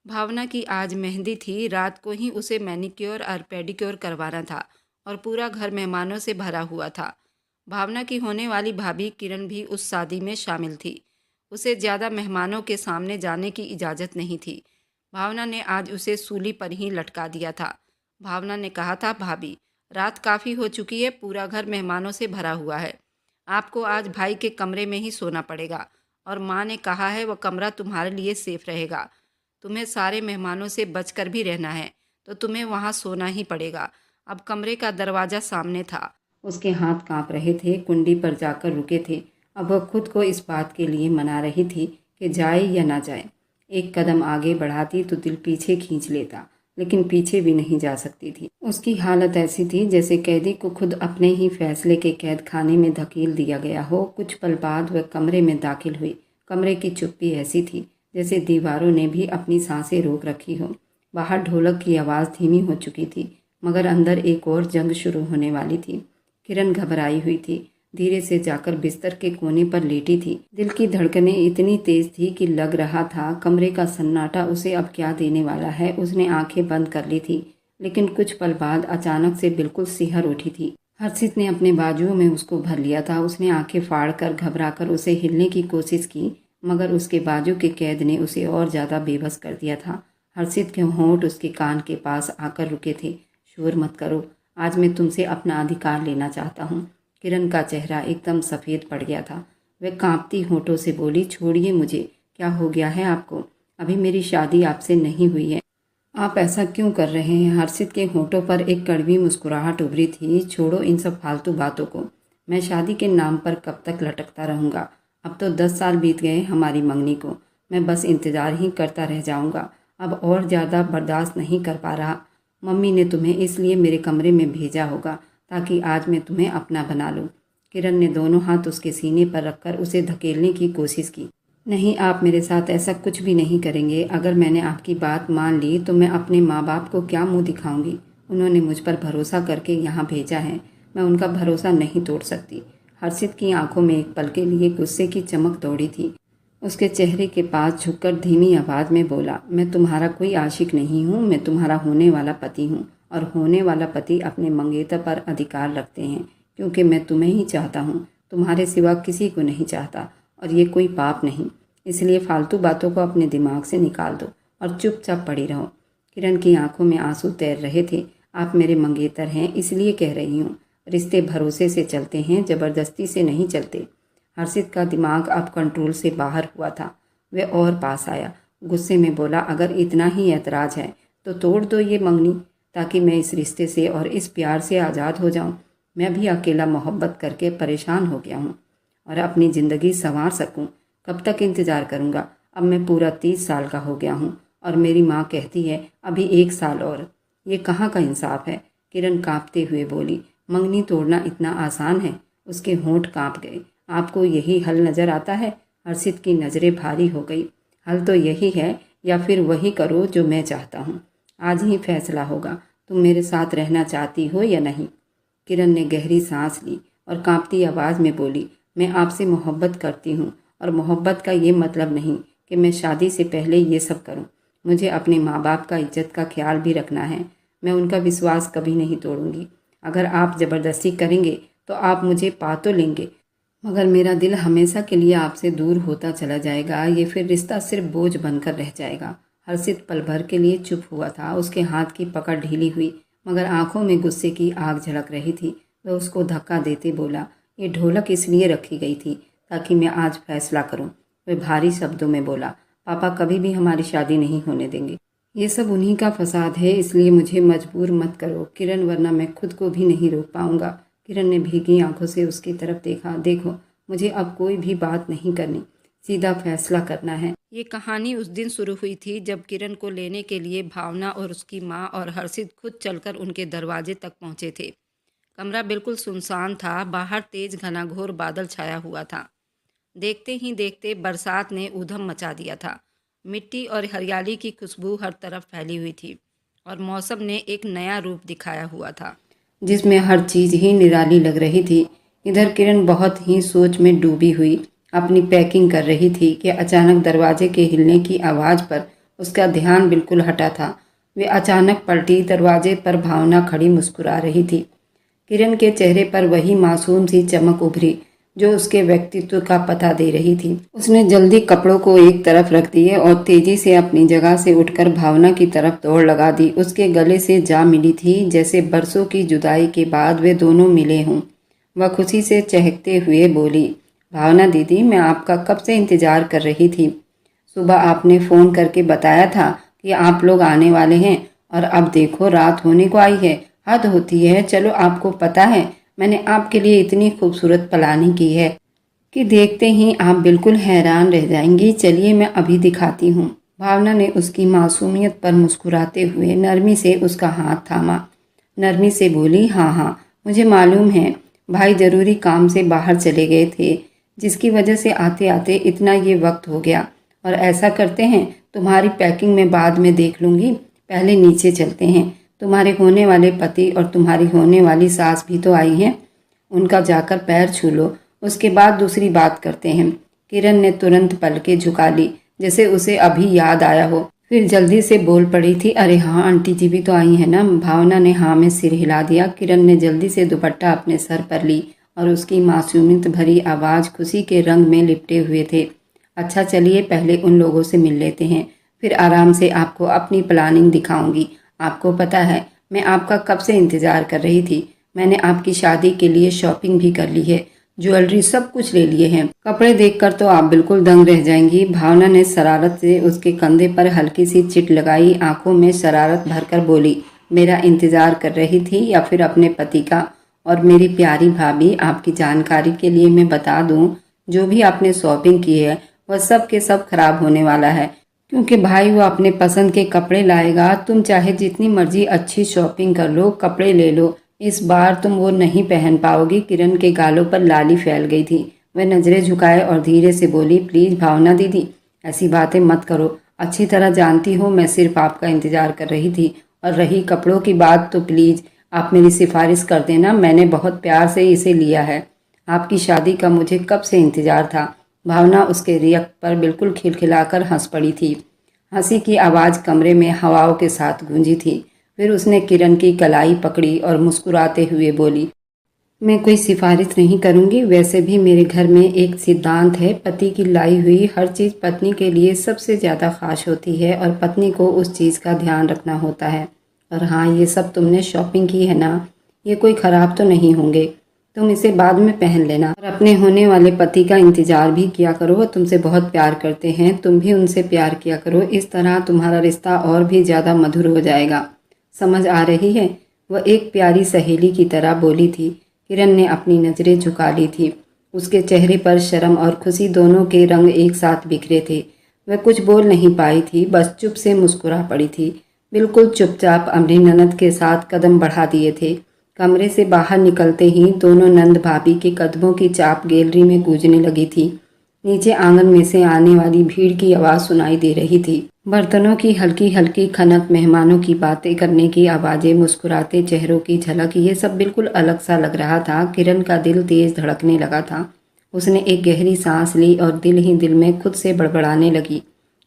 भावना की आज मेहंदी थी। रात को ही उसे मैनिक्योर और पेडिक्योर करवाना था और पूरा घर मेहमानों से भरा हुआ था। भावना की होने वाली भाभी किरण भी उस शादी में शामिल थी। उसे ज़्यादा मेहमानों के सामने जाने की इजाज़त नहीं थी। भावना ने आज उसे सूली पर ही लटका दिया था। भावना ने कहा था, भाभी रात काफ़ी हो चुकी है, पूरा घर मेहमानों से भरा हुआ है, आपको आज भाई के कमरे में ही सोना पड़ेगा। और माँ ने कहा है वह कमरा तुम्हारे लिए सेफ रहेगा। तुम्हें सारे मेहमानों से बचकर भी रहना है तो तुम्हें वहाँ सोना ही पड़ेगा। अब कमरे का दरवाज़ा सामने था। उसके हाथ कांप रहे थे, कुंडी पर जाकर रुके थे। अब वह खुद को इस बात के लिए मना रही थी कि जाए या ना जाए। एक कदम आगे बढ़ाती तो दिल पीछे खींच लेता, लेकिन पीछे भी नहीं जा सकती थी। उसकी हालत ऐसी थी जैसे कैदी को खुद अपने ही फैसले के कैद खाने में धकेल दिया गया हो। कुछ पल बाद वह कमरे में दाखिल हुई। कमरे की चुप्पी ऐसी थी जैसे दीवारों ने भी अपनी सांसें रोक रखी हो। बाहर ढोलक की आवाज़ धीमी हो चुकी थी, मगर अंदर एक और जंग शुरू होने वाली थी। किरण घबराई हुई थी, धीरे से जाकर बिस्तर के कोने पर लेटी थी। दिल की धड़कनें इतनी तेज थी कि लग रहा था कमरे का सन्नाटा उसे अब क्या देने वाला है। उसने आंखें बंद कर ली थी, लेकिन कुछ पल बाद अचानक से बिल्कुल सिहर उठी थी। हर्षित ने अपने बाजुओं में उसको भर लिया था। उसने आंखें फाड़कर घबराकर उसे हिलने की कोशिश की, मगर उसके बाजू के कैद ने उसे और ज़्यादा बेबस कर दिया था। हर्षित के होंठ उसके कान के पास आकर रुके थे। शोर मत करो, आज मैं तुमसे अपना अधिकार लेना चाहता हूँ। किरण का चेहरा एकदम सफ़ेद पड़ गया था। वह कांपती होठों से बोली, छोड़िए मुझे, क्या हो गया है आपको? अभी मेरी शादी आपसे नहीं हुई है, आप ऐसा क्यों कर रहे हैं? हर्षित के होठों पर एक कड़वी मुस्कुराहट उभरी थी। छोड़ो इन सब फालतू बातों को। मैं शादी के नाम पर कब तक लटकता रहूँगा? अब तो 10 साल बीत गए हमारी मंगनी को। मैं बस इंतज़ार ही करता रह जाऊँगा। अब और ज़्यादा बर्दाश्त नहीं कर पा रहा। मम्मी ने तुम्हें इसलिए मेरे कमरे में भेजा होगा ताकि आज मैं तुम्हें अपना बना लूँ। किरण ने दोनों हाथ उसके सीने पर रखकर उसे धकेलने की कोशिश की। नहीं, आप मेरे साथ ऐसा कुछ भी नहीं करेंगे। अगर मैंने आपकी बात मान ली तो मैं अपने माँ बाप को क्या मुंह दिखाऊंगी? उन्होंने मुझ पर भरोसा करके यहाँ भेजा है, मैं उनका भरोसा नहीं तोड़ सकती। हर्षित की आंखों में एक पल के लिए गुस्से की चमक दौड़ी थी। उसके चेहरे के पास झुककर धीमी आवाज़ में बोला, मैं तुम्हारा कोई आशिक नहीं हूँ, मैं तुम्हारा होने वाला पति हूँ। और होने वाला पति अपने मंगेतर पर अधिकार रखते हैं, क्योंकि मैं तुम्हें ही चाहता हूँ, तुम्हारे सिवा किसी को नहीं चाहता। और ये कोई पाप नहीं, इसलिए फालतू बातों को अपने दिमाग से निकाल दो और चुपचाप पड़ी रहो। किरण की आंखों में आंसू तैर रहे थे। आप मेरे मंगेतर हैं, इसलिए कह रही हूँ। रिश्ते भरोसे से चलते हैं, ज़बरदस्ती से नहीं चलते। हर्षित का दिमाग अब कंट्रोल से बाहर हुआ था। वह और पास आया, गुस्से में बोला, अगर इतना ही ऐतराज़ है तो तोड़ दो ये मंगनी, ताकि मैं इस रिश्ते से और इस प्यार से आज़ाद हो जाऊँ। मैं भी अकेला मोहब्बत करके परेशान हो गया हूँ और अपनी ज़िंदगी संवार सकूँ। कब तक इंतज़ार करूँगा? अब मैं पूरा 30 साल का हो गया हूँ और मेरी माँ कहती है अभी 1 साल और। ये कहाँ का इंसाफ है? किरण कांपते हुए बोली, मंगनी तोड़ना इतना आसान है? उसके होंठ कांप गए। आपको यही हल नज़र आता है? हर्षित की नज़रें भारी हो गई। हल तो यही है, या फिर वही करो जो मैं चाहता हूँ। आज ही फैसला होगा, तुम मेरे साथ रहना चाहती हो या नहीं? किरण ने गहरी सांस ली और कांपती आवाज़ में बोली, मैं आपसे मोहब्बत करती हूँ और मोहब्बत का ये मतलब नहीं कि मैं शादी से पहले ये सब करूँ। मुझे अपने माँ बाप का इज्जत का ख्याल भी रखना है। मैं उनका विश्वास कभी नहीं तोड़ूंगी। अगर आप ज़बरदस्ती करेंगे तो आप मुझे पा तो लेंगे, मगर मेरा दिल हमेशा के लिए आपसे दूर होता चला जाएगा। ये फिर रिश्ता सिर्फ बोझ बनकर रह जाएगा। हर्षित पल भर के लिए चुप हुआ था। उसके हाथ की पकड़ ढीली हुई, मगर आंखों में गुस्से की आग झलक रही थी। वह उसको धक्का देते बोला, ये ढोलक इसलिए रखी गई थी ताकि मैं आज फैसला करूं। वह भारी शब्दों में बोला, पापा कभी भी हमारी शादी नहीं होने देंगे। ये सब उन्हीं का फसाद है, इसलिए मुझे मजबूर मत करो किरण, वरना मैं खुद को भी नहीं रोक पाऊंगा। किरण ने भीगी आंखों से उसकी तरफ देखा। देखो, मुझे अब कोई भी बात नहीं करनी, सीधा फैसला करना है। ये कहानी उस दिन शुरू हुई थी जब किरण को लेने के लिए भावना और उसकी माँ और हर्षित खुद चलकर उनके दरवाजे तक पहुँचे थे। कमरा बिल्कुल सुनसान था। बाहर तेज घनाघोर बादल छाया हुआ था। देखते ही देखते बरसात ने ऊधम मचा दिया था। मिट्टी और हरियाली की खुशबू हर तरफ फैली हुई थी और मौसम ने एक नया रूप दिखाया हुआ था, जिसमें हर चीज़ ही निराली लग रही थी। इधर किरण बहुत ही सोच में डूबी हुई अपनी पैकिंग कर रही थी कि अचानक दरवाजे के हिलने की आवाज़ पर उसका ध्यान बिल्कुल हटा था। वे अचानक पलटी। दरवाजे पर भावना खड़ी मुस्कुरा रही थी। किरण के चेहरे पर वही मासूम सी चमक उभरी जो उसके व्यक्तित्व का पता दे रही थी। उसने जल्दी कपड़ों को एक तरफ रख दिए और तेजी से अपनी जगह से उठकर भावना की तरफ दौड़ लगा दी। उसके गले से जा मिली थी जैसे बरसों की जुदाई के बाद वे दोनों मिले हों। वह खुशी से चहकते हुए बोली, भावना दीदी, मैं आपका कब से इंतजार कर रही थी। सुबह आपने फ़ोन करके बताया था कि आप लोग आने वाले हैं और अब देखो रात होने को आई है। हद होती है। चलो, आपको पता है मैंने आपके लिए इतनी खूबसूरत प्लानिंग की है कि देखते ही आप बिल्कुल हैरान रह जाएंगी। चलिए मैं अभी दिखाती हूँ। भावना ने उसकी मासूमियत पर मुस्कुराते हुए नरमी से उसका हाथ थामा। नरमी से बोली, हाँ हाँ, मुझे मालूम है भाई ज़रूरी काम से बाहर चले गए थे, जिसकी वजह से आते आते इतना ये वक्त हो गया। और ऐसा करते हैं, तुम्हारी पैकिंग में बाद में देख लूँगी, पहले नीचे चलते हैं। तुम्हारे होने वाले पति और तुम्हारी होने वाली सास भी तो आई हैं, उनका जाकर पैर छू लो, उसके बाद दूसरी बात करते हैं। किरण ने तुरंत पलकें झुका ली जैसे उसे अभी याद आया हो। फिर जल्दी से बोल पड़ी थी, अरे हाँ, आंटी जी भी तो आई है ना। भावना ने हाँ में सिर हिला दिया। किरण ने जल्दी से दुपट्टा अपने सर पर ली और उसकी मासूमियत भरी आवाज़ खुशी के रंग में लिपटे हुए थे। अच्छा चलिए, पहले उन लोगों से मिल लेते हैं, फिर आराम से आपको अपनी प्लानिंग दिखाऊंगी। आपको पता है मैं आपका कब से इंतज़ार कर रही थी। मैंने आपकी शादी के लिए शॉपिंग भी कर ली है, ज्वेलरी सब कुछ ले लिए हैं। कपड़े देखकर तो आप बिल्कुल दंग रह जाएंगी। भावना ने शरारत से उसके कंधे पर हल्की सी चिट लगाई। आंखों में शरारत भरकर बोली, मेरा इंतज़ार कर रही थी या फिर अपने पति का। और मेरी प्यारी भाभी, आपकी जानकारी के लिए मैं बता दूं, जो भी आपने शॉपिंग की है वह सब के सब खराब होने वाला है, क्योंकि भाई वो अपने पसंद के कपड़े लाएगा। तुम चाहे जितनी मर्जी अच्छी शॉपिंग कर लो, कपड़े ले लो, इस बार तुम वो नहीं पहन पाओगी। किरण के गालों पर लाली फैल गई थी। वह नज़रें झुकाए और धीरे से बोली, प्लीज़ भावना दीदी, ऐसी बातें मत करो। अच्छी तरह जानती हो मैं सिर्फ आपका इंतज़ार कर रही थी। और रही कपड़ों की बात, तो प्लीज़ आप मेरी सिफारिश कर देना, मैंने बहुत प्यार से इसे लिया है। आपकी शादी का मुझे कब से इंतज़ार था। भावना उसके रिएक्ट पर बिल्कुल खिलखिलाकर हंस पड़ी थी। हंसी की आवाज़ कमरे में हवाओं के साथ गूंजी थी। फिर उसने किरण की कलाई पकड़ी और मुस्कुराते हुए बोली, मैं कोई सिफारिश नहीं करूंगी। वैसे भी मेरे घर में एक सिद्धांत है, पति की लाई हुई हर चीज़ पत्नी के लिए सबसे ज़्यादा खास होती है और पत्नी को उस चीज़ का ध्यान रखना होता है। और हाँ, ये सब तुमने शॉपिंग की है ना, ये कोई ख़राब तो नहीं होंगे, तुम इसे बाद में पहन लेना। और अपने होने वाले पति का इंतज़ार भी किया करो, वो तुमसे बहुत प्यार करते हैं, तुम भी उनसे प्यार किया करो। इस तरह तुम्हारा रिश्ता और भी ज़्यादा मधुर हो जाएगा। समझ आ रही है? वह एक प्यारी सहेली की तरह बोली थी। किरण ने अपनी नज़रें झुका ली थी। उसके चेहरे पर शर्म और खुशी दोनों के रंग एक साथ बिखरे थे। वह कुछ बोल नहीं पाई थी, बस चुप से मुस्कुरा पड़ी थी। बिल्कुल चुपचाप अपनी ननद के साथ कदम बढ़ा दिए थे। कमरे से बाहर निकलते ही दोनों नंद भाभी के कदमों की चाप गैलरी में गूंजने लगी थी। नीचे आंगन में से आने वाली भीड़ की आवाज़ सुनाई दे रही थी। बर्तनों की हल्की हल्की खनक, मेहमानों की बातें करने की आवाज़ें, मुस्कुराते चेहरों की झलक, ये सब बिल्कुल अलग सा लग रहा था। किरण का दिल तेज धड़कने लगा था। उसने एक गहरी सांस ली और दिल ही दिल में खुद से बड़बड़ाने लगी,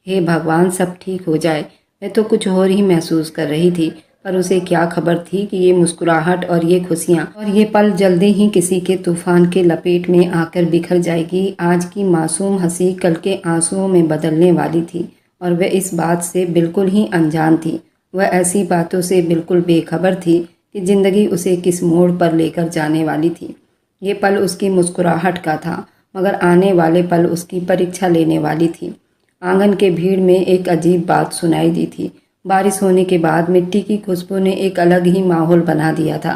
हे भगवान, सब ठीक हो जाए। वह तो कुछ और ही महसूस कर रही थी, पर उसे क्या खबर थी कि ये मुस्कुराहट और ये खुशियाँ और ये पल जल्दी ही किसी के तूफान के लपेट में आकर बिखर जाएगी। आज की मासूम हंसी कल के आंसुओं में बदलने वाली थी और वह इस बात से बिल्कुल ही अनजान थी। वह ऐसी बातों से बिल्कुल बेखबर थी कि जिंदगी उसे किस मोड़ पर लेकर जाने वाली थी। ये पल उसकी मुस्कुराहट का था, मगर आने वाले पल उसकी परीक्षा लेने वाली थी। आंगन के भीड़ में एक अजीब बात सुनाई दी थी। बारिश होने के बाद मिट्टी की खुशबू ने एक अलग ही माहौल बना दिया था।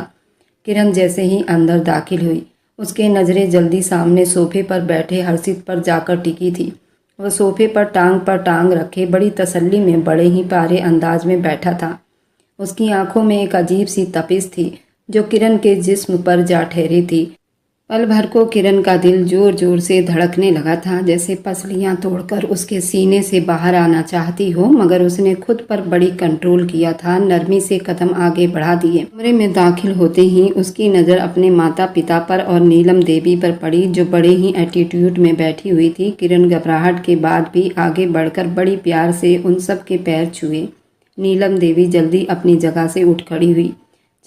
किरण जैसे ही अंदर दाखिल हुई, उसके नज़रें जल्दी सामने सोफे पर बैठे हर्षित पर जाकर टिकी थी। वह सोफे पर टांग रखे बड़ी तसल्ली में बड़े ही प्यारे अंदाज में बैठा था। उसकी आंखों में एक अजीब सी तपिश थी जो किरण के जिस्म पर जा ठहरी थी, पल भर को किरण का दिल जोर जोर से धड़कने लगा था, जैसे पसलियां तोड़कर उसके सीने से बाहर आना चाहती हो, मगर उसने खुद पर बड़ी कंट्रोल किया था। नरमी से कदम आगे बढ़ा दिए। कमरे में दाखिल होते ही उसकी नज़र अपने माता पिता पर और नीलम देवी पर पड़ी, जो बड़े ही एटीट्यूड में बैठी हुई थी। किरण घबराहट के बाद भी आगे बढ़कर बड़ी प्यार से उन सब के पैर छुए। नीलम देवी जल्दी अपनी जगह से उठ खड़ी हुई,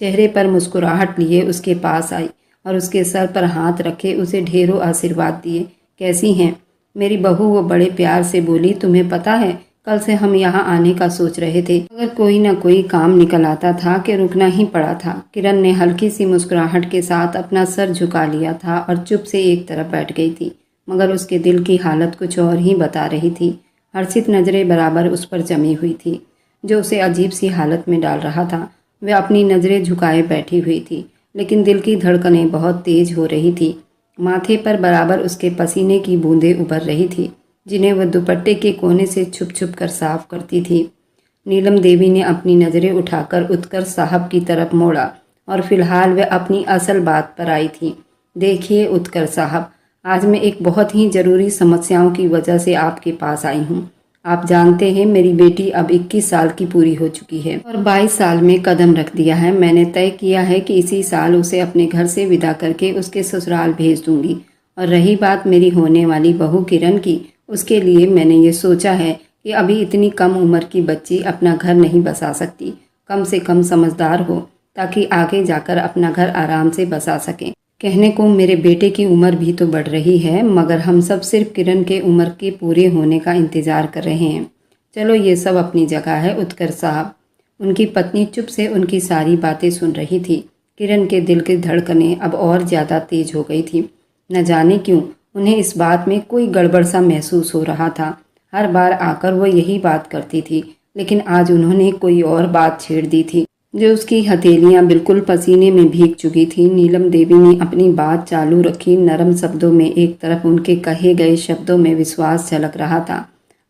चेहरे पर मुस्कुराहट लिए उसके पास आई और उसके सर पर हाथ रखे उसे ढेरों आशीर्वाद दिए। कैसी हैं मेरी बहू? वो बड़े प्यार से बोली। तुम्हें पता है, कल से हम यहाँ आने का सोच रहे थे, मगर कोई ना कोई काम निकल आता था कि रुकना ही पड़ा था। किरण ने हल्की सी मुस्कुराहट के साथ अपना सर झुका लिया था और चुप से एक तरफ बैठ गई थी, मगर उसके दिल की हालत कुछ और ही बता रही थी। हर्षित नज़रें बराबर उस पर जमी हुई थी, जो उसे अजीब सी हालत में डाल रहा था। वह अपनी नज़रें झुकाए बैठी हुई थी, लेकिन दिल की धड़कनें बहुत तेज हो रही थी। माथे पर बराबर उसके पसीने की बूंदें उभर रही थी, जिन्हें वह दुपट्टे के कोने से छुप छुप कर साफ करती थी। नीलम देवी ने अपनी नज़रें उठाकर उत्कर्ष साहब की तरफ मोड़ा और फिलहाल वह अपनी असल बात पर आई थी। देखिए उत्कर्ष साहब, आज मैं एक बहुत ही ज़रूरी समस्याओं की वजह से आपके पास आई हूँ। आप जानते हैं, मेरी बेटी अब 21 साल की पूरी हो चुकी है और 22 साल में कदम रख दिया है। मैंने तय किया है कि इसी साल उसे अपने घर से विदा करके उसके ससुराल भेज दूंगी। और रही बात मेरी होने वाली बहू किरण की, उसके लिए मैंने ये सोचा है कि अभी इतनी कम उम्र की बच्ची अपना घर नहीं बसा सकती। कम से कम समझदार हो, ताकि आगे जाकर अपना घर आराम से बसा सकें। कहने को मेरे बेटे की उम्र भी तो बढ़ रही है, मगर हम सब सिर्फ किरण के उम्र के पूरे होने का इंतज़ार कर रहे हैं। चलो, ये सब अपनी जगह है उत्कर्ष साहब। उनकी पत्नी चुप से उनकी सारी बातें सुन रही थी। किरण के दिल की धड़कनें अब और ज़्यादा तेज हो गई थी। न जाने क्यों उन्हें इस बात में कोई गड़बड़ सा महसूस हो रहा था। हर बार आकर वो यही बात करती थी, लेकिन आज उन्होंने कोई और बात छेड़ दी थी, जो उसकी हथेलियां बिल्कुल पसीने में भीग चुकी थी। नीलम देवी ने अपनी बात चालू रखी, नरम शब्दों में। एक तरफ उनके कहे गए शब्दों में विश्वास झलक रहा था।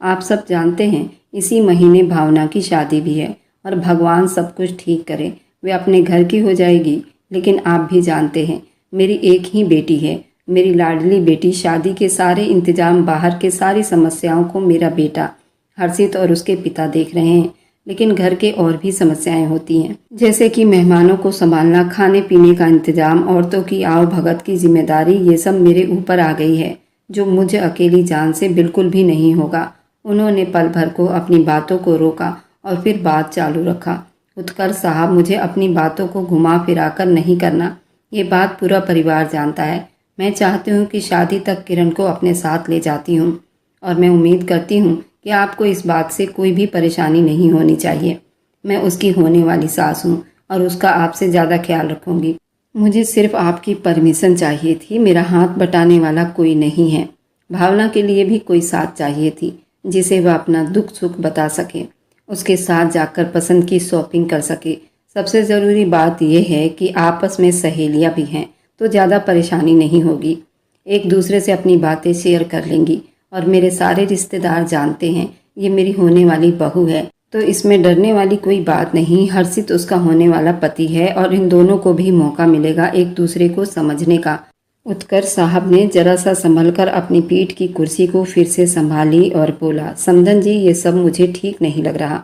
आप सब जानते हैं, इसी महीने भावना की शादी भी है और भगवान सब कुछ ठीक करे, वे अपने घर की हो जाएगी। लेकिन आप भी जानते हैं, मेरी एक ही बेटी है, मेरी लाडली बेटी। शादी के सारे इंतजाम, बाहर के सारी समस्याओं को मेरा बेटा हर्षित और उसके पिता देख रहे हैं। लेकिन घर के और भी समस्याएं होती हैं, जैसे कि मेहमानों को संभालना, खाने पीने का इंतजाम, औरतों की आव भगत की जिम्मेदारी। ये सब मेरे ऊपर आ गई है, जो मुझे अकेली जान से बिल्कुल भी नहीं होगा। उन्होंने पल भर को अपनी बातों को रोका और फिर बात चालू रखा। उत्कर्ष साहब, मुझे अपनी बातों को घुमा फिरा कर नहीं करना। ये बात पूरा परिवार जानता है। मैं चाहती हूँ कि शादी तक किरण को अपने साथ ले जाती हूँ, और मैं उम्मीद करती हूँ कि आपको इस बात से कोई भी परेशानी नहीं होनी चाहिए। मैं उसकी होने वाली सास हूँ और उसका आपसे ज़्यादा ख्याल रखूँगी। मुझे सिर्फ आपकी परमिशन चाहिए थी। मेरा हाथ बटाने वाला कोई नहीं है। भावना के लिए भी कोई साथ चाहिए थी, जिसे वह अपना दुख सुख बता सके, उसके साथ जाकर पसंद की शॉपिंग कर सके। सबसे ज़रूरी बात यह है कि आपस में सहेलियाँ भी हैं, तो ज़्यादा परेशानी नहीं होगी। एक दूसरे से अपनी बातें शेयर कर लेंगी। और मेरे सारे रिश्तेदार जानते हैं ये मेरी होने वाली बहू है, तो इसमें डरने वाली कोई बात नहीं। हर्षित उसका होने वाला पति है और इन दोनों को भी मौका मिलेगा एक दूसरे को समझने का। उत्कर्ष साहब ने जरा सा संभल कर अपनी पीठ की कुर्सी को फिर से संभाली और बोला, समधन जी, ये सब मुझे ठीक नहीं लग रहा।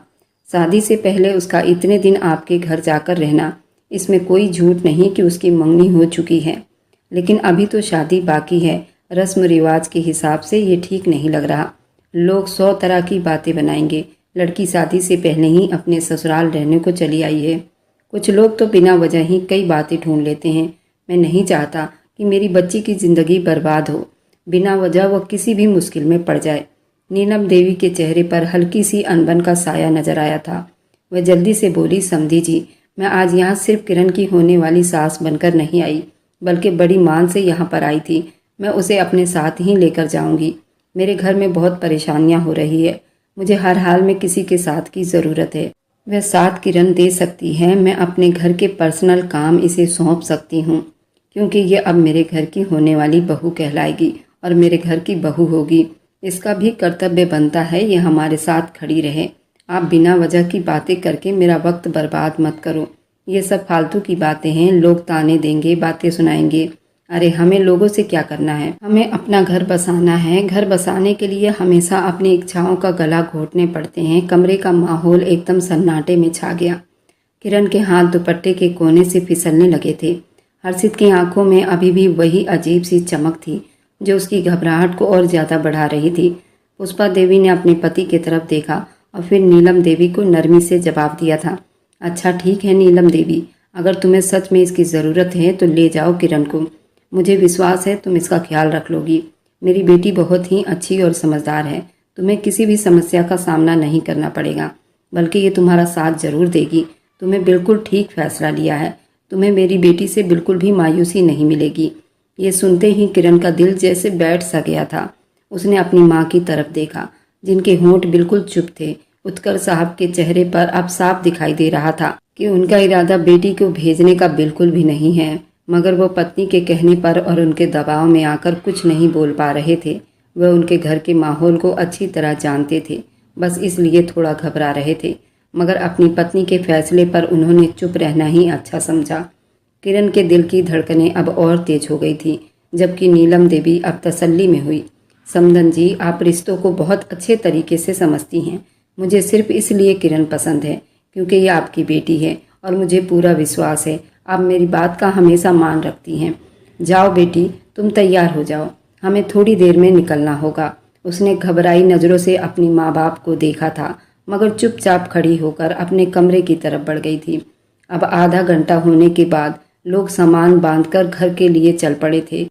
शादी से पहले उसका इतने दिन आपके घर जाकर रहना, इसमें कोई झूठ नहीं कि उसकी मंगनी हो चुकी है, लेकिन अभी तो शादी बाकी है। रस्म रिवाज के हिसाब से ये ठीक नहीं लग रहा। लोग 100 तरह की बातें बनाएंगे। लड़की शादी से पहले ही अपने ससुराल रहने को चली आई है। कुछ लोग तो बिना वजह ही कई बातें ढूंढ लेते हैं। मैं नहीं चाहता कि मेरी बच्ची की ज़िंदगी बर्बाद हो, बिना वजह वह किसी भी मुश्किल में पड़ जाए। नीलम देवी के चेहरे पर हल्की सी अनबन का साया नजर आया था। वह जल्दी से बोली, समधी जी, मैं आज यहाँ सिर्फ किरण की होने वाली सास बनकर नहीं आई, बल्कि बड़ी मान से यहाँ पर आई थी। मैं उसे अपने साथ ही लेकर जाऊंगी। मेरे घर में बहुत परेशानियां हो रही है। मुझे हर हाल में किसी के साथ की ज़रूरत है। वह साथ किरण दे सकती है। मैं अपने घर के पर्सनल काम इसे सौंप सकती हूँ, क्योंकि ये अब मेरे घर की होने वाली बहू कहलाएगी और मेरे घर की बहू होगी। इसका भी कर्तव्य बनता है ये हमारे साथ खड़ी रहे। आप बिना वजह की बातें करके मेरा वक्त बर्बाद मत करो। ये सब फालतू की बातें हैं। लोग ताने देंगे, बातें सुनाएंगे। अरे हमें लोगों से क्या करना है, हमें अपना घर बसाना है। घर बसाने के लिए हमेशा अपनी इच्छाओं का गला घोटने पड़ते हैं। कमरे का माहौल एकदम सन्नाटे में छा गया। किरण के हाथ दुपट्टे के कोने से फिसलने लगे थे। हर्षित की आंखों में अभी भी वही अजीब सी चमक थी जो उसकी घबराहट को और ज़्यादा बढ़ा रही थी। पुष्पा देवी ने अपने पति की तरफ देखा और फिर नीलम देवी को नरमी से जवाब दिया था। अच्छा ठीक है नीलम देवी, अगर तुम्हें सच में इसकी ज़रूरत है तो ले जाओ किरण को। मुझे विश्वास है तुम इसका ख्याल रख लोगी। मेरी बेटी बहुत ही अच्छी और समझदार है। तुम्हें किसी भी समस्या का सामना नहीं करना पड़ेगा, बल्कि ये तुम्हारा साथ जरूर देगी। तुम्हें बिल्कुल ठीक फैसला लिया है। तुम्हें मेरी बेटी से बिल्कुल भी मायूसी नहीं मिलेगी। ये सुनते ही किरण का दिल जैसे बैठ सा गया था। उसने अपनी माँ की तरफ देखा, जिनके होंठ बिल्कुल चुप थे। उत्कर्ष साहब के चेहरे पर अब साफ दिखाई दे रहा था कि उनका इरादा बेटी को भेजने का बिल्कुल भी नहीं है, मगर वो पत्नी के कहने पर और उनके दबाव में आकर कुछ नहीं बोल पा रहे थे। वह उनके घर के माहौल को अच्छी तरह जानते थे, बस इसलिए थोड़ा घबरा रहे थे। मगर अपनी पत्नी के फैसले पर उन्होंने चुप रहना ही अच्छा समझा। किरण के दिल की धड़कनें अब और तेज हो गई थी, जबकि नीलम देवी अब तसल्ली में हुई। समदन जी, आप रिश्तों को बहुत अच्छे तरीके से समझती हैं। मुझे सिर्फ इसलिए किरण पसंद है क्योंकि ये आपकी बेटी है और मुझे पूरा विश्वास है आप मेरी बात का हमेशा मान रखती हैं। जाओ बेटी, तुम तैयार हो जाओ, हमें थोड़ी देर में निकलना होगा। उसने घबराई नज़रों से अपनी माँ बाप को देखा था, मगर चुपचाप खड़ी होकर अपने कमरे की तरफ बढ़ गई थी। अब आधा घंटा होने के बाद लोग सामान बांधकर घर के लिए चल पड़े थे।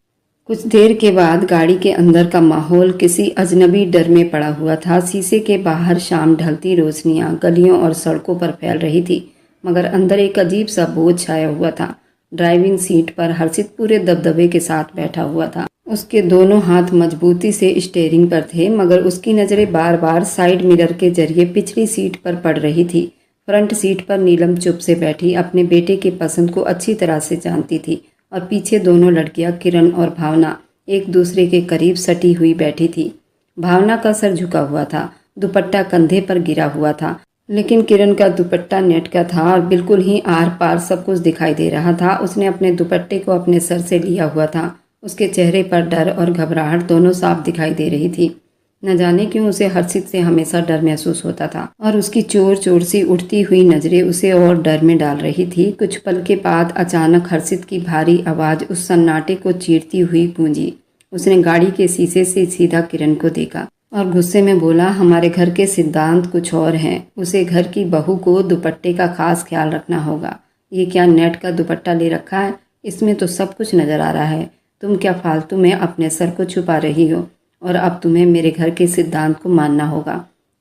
कुछ देर के बाद गाड़ी के अंदर का माहौल किसी अजनबी डर में पड़ा हुआ था। शीशे के बाहर शाम ढलती रोशनियां गलियों और सड़कों पर फैल रही थी, मगर अंदर एक अजीब सा बोझ छाया हुआ था। ड्राइविंग सीट पर हर्षित पूरे दबदबे के साथ बैठा हुआ था। उसके दोनों हाथ मजबूती से स्टीयरिंग पर थे, मगर उसकी नज़रें बार बार साइड मिरर के जरिए पिछली सीट पर पड़ रही थी। फ्रंट सीट पर नीलम चुप से बैठी अपने बेटे की पसंद को अच्छी तरह से जानती थी, और पीछे दोनों लड़कियां किरण और भावना एक दूसरे के करीब सटी हुई बैठी थी। भावना का सर झुका हुआ था, दुपट्टा कंधे पर गिरा हुआ था, लेकिन किरण का दुपट्टा नेट का था और बिल्कुल ही आर पार सब कुछ दिखाई दे रहा था। उसने अपने दुपट्टे को अपने सर से लिया हुआ था। उसके चेहरे पर डर और घबराहट दोनों साफ दिखाई दे रही थी। न जाने क्यों उसे हर्षित से हमेशा डर महसूस होता था, और उसकी चोर चोर सी उठती हुई नजरें उसे और डर में डाल रही थी। कुछ पल के बाद अचानक हर्षित की भारी आवाज़ उस सन्नाटे को चीरती हुई गूंजी। उसने गाड़ी के शीशे से सीधा किरण को देखा और गुस्से में बोला, हमारे घर के सिद्धांत कुछ और हैं। उसे घर की बहू को दुपट्टे का खास ख्याल रखना होगा। ये क्या नेट का दुपट्टा ले रखा है? इसमें तो सब कुछ नजर आ रहा है। तुम क्या फालतू में अपने सर को छुपा रही हो? और अब तुम्हें मेरे घर के सिद्धांत को मानना होगा।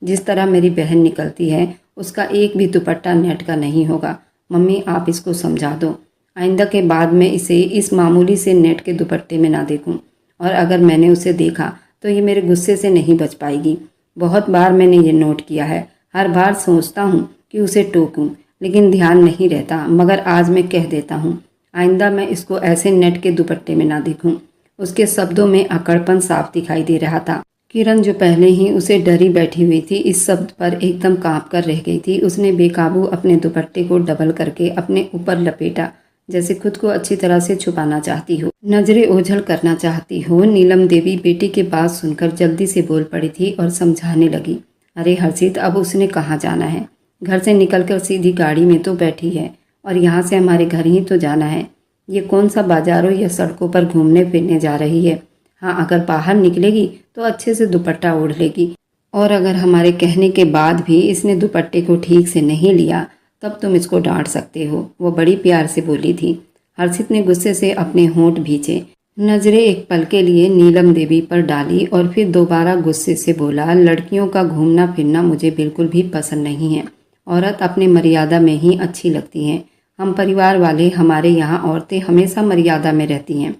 जिस तरह मेरी बहन निकलती है, उसका एक भी दुपट्टा नेट का नहीं होगा। मम्मी, आप इसको समझा दो। आइंदा के बाद मैं इसे इस मामूली से नेट के दुपट्टे में ना देखूं, और अगर मैंने उसे देखा तो ये मेरे गुस्से से नहीं बच पाएगी। बहुत बार मैंने ये नोट किया है। हर बार सोचता हूँ कि उसे टोकूं, लेकिन ध्यान नहीं रहता। मगर आज मैं कह देता हूँ, आइंदा मैं इसको ऐसे नेट के दुपट्टे में ना देखूं। उसके शब्दों में अकड़पन साफ दिखाई दे रहा था। किरण, जो पहले ही उसे डरी बैठी हुई थी, इस शब्द पर एकदम कांप कर रह गई थी। उसने बेकाबू अपने दुपट्टे को डबल करके अपने ऊपर लपेटा, जैसे खुद को अच्छी तरह से छुपाना चाहती हो, नजरें ओझल करना चाहती हो। नीलम देवी बेटी की बात सुनकर जल्दी से बोल पड़ी थी और समझाने लगी, अरे हर्षित, अब उसने कहाँ जाना है? घर से निकलकर सीधी गाड़ी में तो बैठी है, और यहाँ से हमारे घर ही तो जाना है। ये कौन सा बाजारों या सड़कों पर घूमने फिरने जा रही है? हाँ, अगर बाहर निकलेगी तो अच्छे से दुपट्टा ओढ़ लेगी, और अगर हमारे कहने के बाद भी इसने दुपट्टे को ठीक से नहीं लिया तब तुम इसको डांट सकते हो। वो बड़ी प्यार से बोली थी। हर्षित ने गुस्से से अपने होंठ भींचे, नजरें एक पल के लिए नीलम देवी पर डाली और फिर दोबारा गुस्से से बोला, लड़कियों का घूमना फिरना मुझे बिल्कुल भी पसंद नहीं है। औरत अपने मर्यादा में ही अच्छी लगती हैं। हम परिवार वाले, हमारे यहाँ औरतें हमेशा मर्यादा में रहती हैं।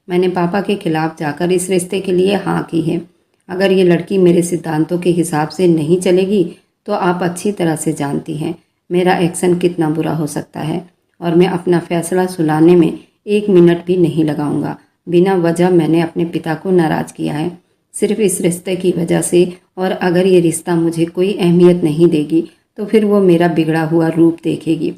मैंने पापा के खिलाफ जाकर इस रिश्ते के लिए हाँ की है। अगर ये लड़की मेरे सिद्धांतों के हिसाब से नहीं चलेगी तो आप अच्छी तरह से जानती हैं मेरा एक्शन कितना बुरा हो सकता है, और मैं अपना फैसला सुलाने में 1 मिनट भी नहीं लगाऊंगा। बिना वजह मैंने अपने पिता को नाराज़ किया है, सिर्फ इस रिश्ते की वजह से। और अगर ये रिश्ता मुझे कोई अहमियत नहीं देगी तो फिर वो मेरा बिगड़ा हुआ रूप देखेगी।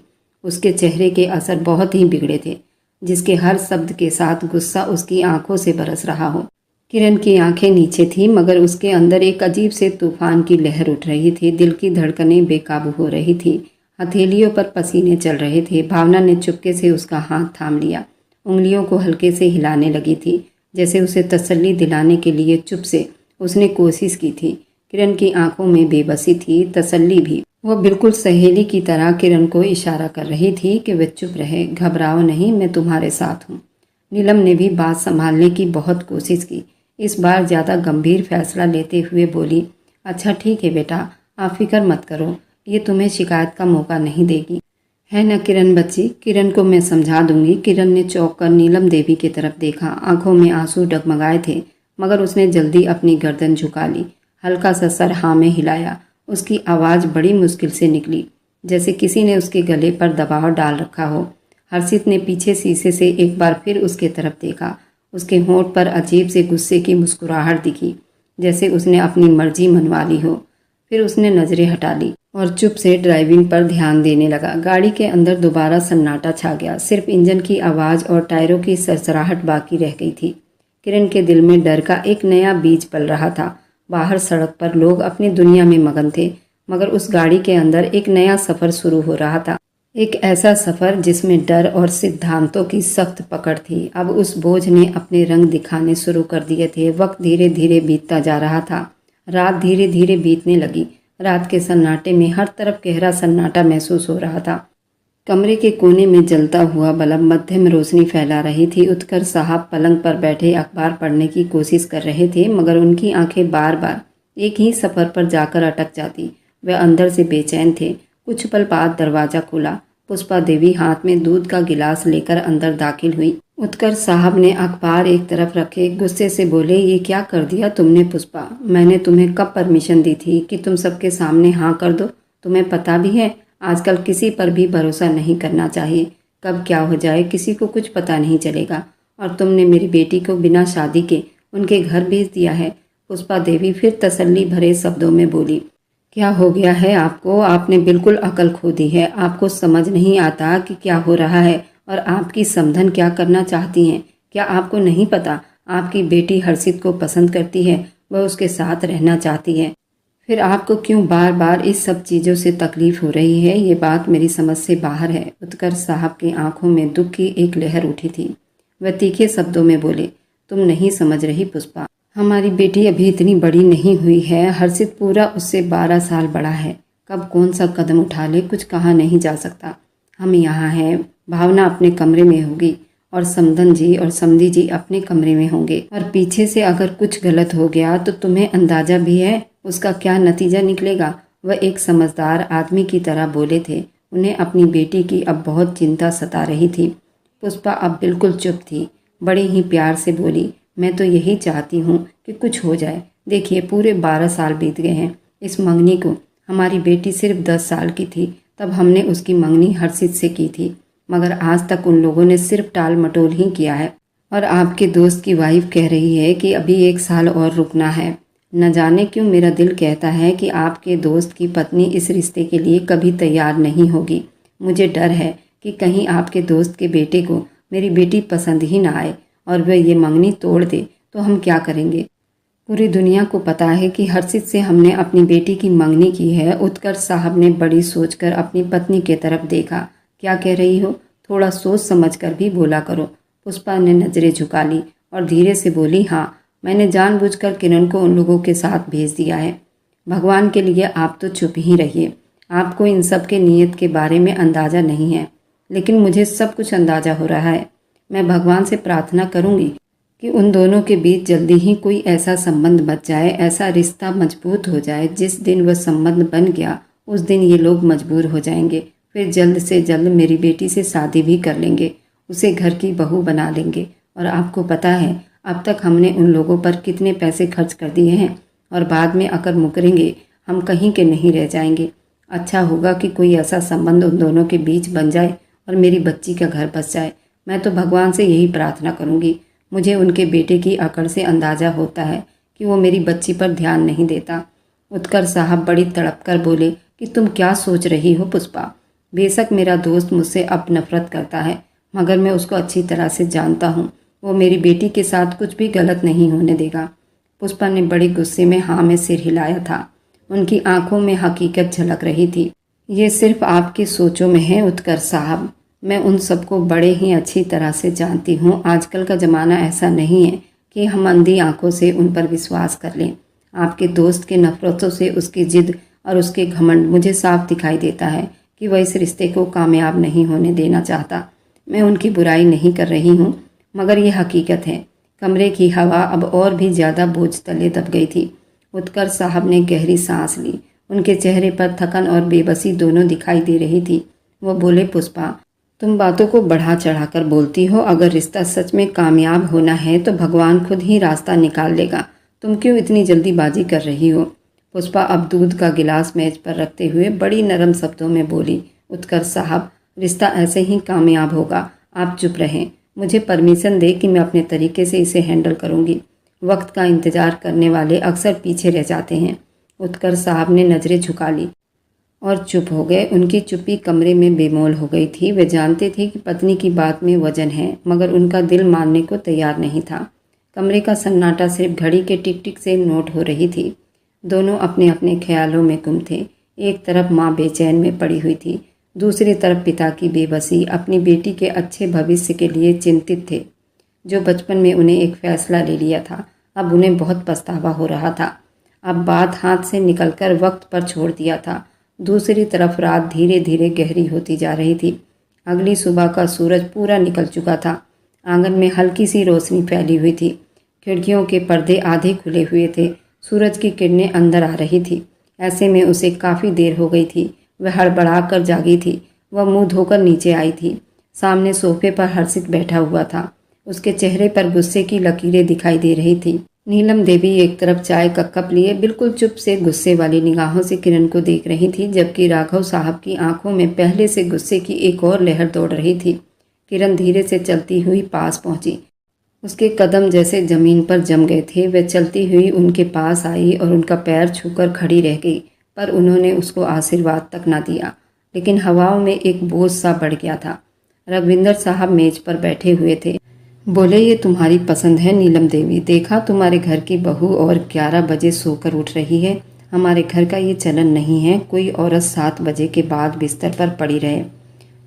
उसके चेहरे के असर बहुत ही बिगड़े थे। जिसके हर शब्द के साथ गुस्सा उसकी आंखों से बरस रहा हो। किरण की आंखें नीचे थी, मगर उसके अंदर एक अजीब से तूफान की लहर उठ रही थी। दिल की धड़कनें बेकाबू हो रही थी, हथेलियों पर पसीने चल रहे थे। भावना ने चुपके से उसका हाथ थाम लिया, उंगलियों को हल्के से हिलाने लगी थी, जैसे उसे तसल्ली दिलाने के लिए चुप से उसने कोशिश की थी। किरण की आंखों में बेबसी थी, तसल्ली भी। वह बिल्कुल सहेली की तरह किरण को इशारा कर रही थी कि वह चुप रहे, घबराओ नहीं, मैं तुम्हारे साथ हूँ। नीलम ने भी बात संभालने की बहुत कोशिश की, इस बार ज़्यादा गंभीर फैसला लेते हुए बोली, अच्छा ठीक है बेटा, आप फिक्र मत करो, ये तुम्हें शिकायत का मौका नहीं देगी, है न किरण बच्ची। किरण को मैं समझा दूंगी। किरण ने चौंक कर नीलम देवी की तरफ देखा, आंखों में आंसू डगमगाए थे, मगर उसने जल्दी अपनी गर्दन झुका ली, हल्का सा सर हाँ में हिलाया। उसकी आवाज़ बड़ी मुश्किल से निकली, जैसे किसी ने उसके गले पर दबाव डाल रखा हो। हर्षित ने पीछे शीशे से एक बार फिर उसके तरफ देखा। उसके होंठ पर अजीब से गुस्से की मुस्कुराहट दिखी, जैसे उसने अपनी मर्जी मनवा ली हो। फिर उसने नज़रें हटा ली और चुप से ड्राइविंग पर ध्यान देने लगा। गाड़ी के अंदर दोबारा सन्नाटा छा गया, सिर्फ इंजन की आवाज़ और टायरों की सरसराहट बाकी रह गई थी। किरण के दिल में डर का एक नया बीज पल रहा था। बाहर सड़क पर लोग अपनी दुनिया में मगन थे, मगर उस गाड़ी के अंदर एक नया सफ़र शुरू हो रहा था। एक ऐसा सफ़र जिसमें डर और सिद्धांतों की सख्त पकड़ थी। अब उस बोझ ने अपने रंग दिखाने शुरू कर दिए थे। वक्त धीरे धीरे बीतता जा रहा था, रात धीरे धीरे बीतने लगी। रात के सन्नाटे में हर तरफ गहरा सन्नाटा महसूस हो रहा था। कमरे के कोने में जलता हुआ बल्ब मध्यम रोशनी फैला रही थी। उत्कर्ष साहब पलंग पर बैठे अखबार पढ़ने की कोशिश कर रहे थे, मगर उनकी आंखें बार बार एक ही सफ़र पर जाकर अटक जाती। वे अंदर से बेचैन थे। कुछ पल बाद दरवाज़ा खुला। पुष्पा देवी हाथ में दूध का गिलास लेकर अंदर दाखिल हुई। उत्कर्ष साहब ने अखबार एक तरफ रखे गुस्से से बोले, ये क्या कर दिया तुमने पुष्पा? मैंने तुम्हें कब परमिशन दी थी कि तुम सबके सामने हाँ कर दो? तुम्हें पता भी है आजकल किसी पर भी भरोसा नहीं करना चाहिए। कब क्या हो जाए किसी को कुछ पता नहीं चलेगा। और तुमने मेरी बेटी को बिना शादी के उनके घर भेज दिया है। पुष्पा देवी फिर तसल्ली भरे शब्दों में बोली, क्या हो गया है आपको? आपने बिल्कुल अकल खो दी है। आपको समझ नहीं आता कि क्या हो रहा है और आपकी समधन क्या करना चाहती हैं। क्या आपको नहीं पता आपकी बेटी हर्षित को पसंद करती है, वह उसके साथ रहना चाहती है। फिर आपको क्यों बार बार इस सब चीज़ों से तकलीफ हो रही है? ये बात मेरी समझ से बाहर है। उत्कर्ष साहब की आंखों में दुख की एक लहर उठी थी। वह तीखे शब्दों में बोले, तुम नहीं समझ रही पुष्पा, हमारी बेटी अभी इतनी बड़ी नहीं हुई है। हर्षित पूरा उससे 12 साल बड़ा है। कब कौन सा कदम उठा ले कुछ कहा नहीं जा सकता। हम यहाँ हैं, भावना अपने कमरे में होगी और समधन जी और समधी जी अपने कमरे में होंगे। और पीछे से अगर कुछ गलत हो गया तो तुम्हें अंदाजा भी है उसका क्या नतीजा निकलेगा। वह एक समझदार आदमी की तरह बोले थे। उन्हें अपनी बेटी की अब बहुत चिंता सता रही थी। पुष्पा अब बिल्कुल चुप थी। बड़े ही प्यार से बोली, मैं तो यही चाहती हूँ कि कुछ हो जाए। देखिए पूरे 12 साल बीत गए हैं इस मंगनी को। हमारी बेटी सिर्फ 10 साल की थी तब हमने उसकी मंगनी हर्षित से की थी, मगर आज तक उन लोगों ने सिर्फ टाल मटोल ही किया है। और आपके दोस्त की वाइफ कह रही है कि अभी 1 साल और रुकना है। न जाने क्यों मेरा दिल कहता है कि आपके दोस्त की पत्नी इस रिश्ते के लिए कभी तैयार नहीं होगी। मुझे डर है कि कहीं आपके दोस्त के बेटे को मेरी बेटी पसंद ही ना आए और वह ये मंगनी तोड़ दे तो हम क्या करेंगे? पूरी दुनिया को पता है कि हर्षित से हमने अपनी बेटी की मंगनी की है। उत्कर्ष साहब ने बड़ी सोचकर अपनी पत्नी के तरफ देखा। क्या कह रही हो? थोड़ा सोच समझ कर भी बोला करो। पुष्पा ने नजरें झुका ली और धीरे से बोली, हाँ, मैंने जानबूझकर किरण को उन लोगों के साथ भेज दिया है। भगवान के लिए आप तो चुप ही रहिए। आपको इन सब के नीयत के बारे में अंदाज़ा नहीं है, लेकिन मुझे सब कुछ अंदाज़ा हो रहा है। मैं भगवान से प्रार्थना करूंगी कि उन दोनों के बीच जल्दी ही कोई ऐसा संबंध बच जाए, ऐसा रिश्ता मजबूत हो जाए। जिस दिन वह संबंध बन गया उस दिन ये लोग मजबूर हो जाएंगे। फिर जल्द से जल्द मेरी बेटी से शादी भी कर लेंगे, उसे घर की बहू बना लेंगे। और आपको पता है अब तक हमने उन लोगों पर कितने पैसे खर्च कर दिए हैं, और बाद में अगर मुकरेंगे हम कहीं के नहीं रह जाएंगे। अच्छा होगा कि कोई ऐसा संबंध उन दोनों के बीच बन जाए और मेरी बच्ची का घर बस जाए। मैं तो भगवान से यही प्रार्थना करूंगी। मुझे उनके बेटे की अकड़ से अंदाज़ा होता है कि वो मेरी बच्ची पर ध्यान नहीं देता। उत्कर्ष साहब बड़ी तड़प कर बोले कि तुम क्या सोच रही हो पुष्पा? बेशक मेरा दोस्त मुझसे अब नफरत करता है, मगर मैं उसको अच्छी तरह से जानता हूँ। वो मेरी बेटी के साथ कुछ भी गलत नहीं होने देगा। पुष्पा ने बड़े गुस्से में हाँ में सिर हिलाया था। उनकी आंखों में हकीकत झलक रही थी। ये सिर्फ आपकी सोचों में है उत्कर्ष साहब। मैं उन सबको बड़े ही अच्छी तरह से जानती हूँ। आजकल का ज़माना ऐसा नहीं है कि हम अंधी आंखों से उन पर विश्वास कर लें। आपके दोस्त के नफरतों से उसकी जिद और उसके घमंड मुझे साफ दिखाई देता है कि वह इस रिश्ते को कामयाब नहीं होने देना चाहता। मैं उनकी बुराई नहीं कर रही हूँ, मगर ये हकीकत है। कमरे की हवा अब और भी ज़्यादा बोझ तले दब गई थी। उत्कर्ष साहब ने गहरी सांस ली। उनके चेहरे पर थकन और बेबसी दोनों दिखाई दे रही थी। वो बोले, पुष्पा, तुम बातों को बढ़ा चढ़ाकर बोलती हो। अगर रिश्ता सच में कामयाब होना है तो भगवान खुद ही रास्ता निकाल लेगा। तुम क्यों इतनी जल्दीबाजी कर रही हो? पुष्पा अब दूध का गिलास मेज पर रखते हुए बड़ी नरम शब्दों में बोली, उत्कर्ष साहब, रिश्ता ऐसे ही कामयाब होगा। आप चुप रहें। मुझे परमिशन दे कि मैं अपने तरीके से इसे हैंडल करूंगी। वक्त का इंतजार करने वाले अक्सर पीछे रह जाते हैं। उत्कर्ष साहब ने नज़रें झुका ली और चुप हो गए। उनकी चुप्पी कमरे में बेमोल हो गई थी। वे जानते थे कि पत्नी की बात में वजन है, मगर उनका दिल मानने को तैयार नहीं था। कमरे का सन्नाटा सिर्फ घड़ी के टिक टिक से नोट हो रही थी। दोनों अपने अपने ख्यालों में गुम थे। एक तरफ माँ बेचैन में पड़ी हुई थी, दूसरी तरफ पिता की बेबसी अपनी बेटी के अच्छे भविष्य के लिए चिंतित थे। जो बचपन में उन्हें एक फैसला ले लिया था, अब उन्हें बहुत पछतावा हो रहा था। अब बात हाथ से निकलकर वक्त पर छोड़ दिया था। दूसरी तरफ रात धीरे धीरे गहरी होती जा रही थी। अगली सुबह का सूरज पूरा निकल चुका था। आंगन में हल्की सी रोशनी फैली हुई थी। खिड़कियों के पर्दे आधे खुले हुए थे। सूरज की किरणें अंदर आ रही थी। ऐसे में उसे काफ़ी देर हो गई थी। वह हड़बड़ा कर जागी थी। वह मुंह धोकर नीचे आई थी। सामने सोफे पर हर्षित बैठा हुआ था। उसके चेहरे पर गुस्से की लकीरें दिखाई दे रही थी। नीलम देवी एक तरफ चाय का कप लिए बिल्कुल चुप से गुस्से वाली निगाहों से किरण को देख रही थी, जबकि राघव साहब की आंखों में पहले से गुस्से की एक और लहर दौड़ रही थी। किरण धीरे से चलती हुई पास पहुंची। उसके कदम जैसे जमीन पर जम गए थे। वह चलती हुई उनके पास आई और उनका पैर छूकर खड़ी रह गई, पर उन्होंने उसको आशीर्वाद तक न दिया। लेकिन हवाओं में एक बोझ सा बढ़ गया था। रघविंदर साहब मेज पर बैठे हुए थे। बोले, ये तुम्हारी पसंद है नीलम देवी? देखा, तुम्हारे घर की बहू और 11 बजे सोकर उठ रही है। हमारे घर का ये चलन नहीं है कोई औरत 7 बजे के बाद बिस्तर पर पड़ी रहे।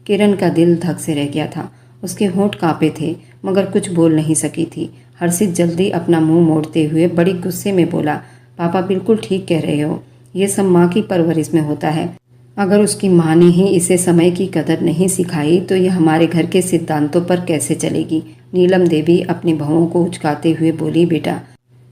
किरण का दिल धक से रह गया था। उसके होंठ कांपे थे, मगर कुछ बोल नहीं सकी थी। हर्षित जल्दी अपना मुंह मोड़ते हुए बड़ी गुस्से में बोला, पापा बिल्कुल ठीक कह रहे हो। ये सब माँ की परवरिश में होता है। अगर उसकी माँ ने ही इसे समय की कदर नहीं सिखाई तो यह हमारे घर के सिद्धांतों पर कैसे चलेगी? नीलम देवी अपनी बहुओं को उचकाते हुए बोली, बेटा,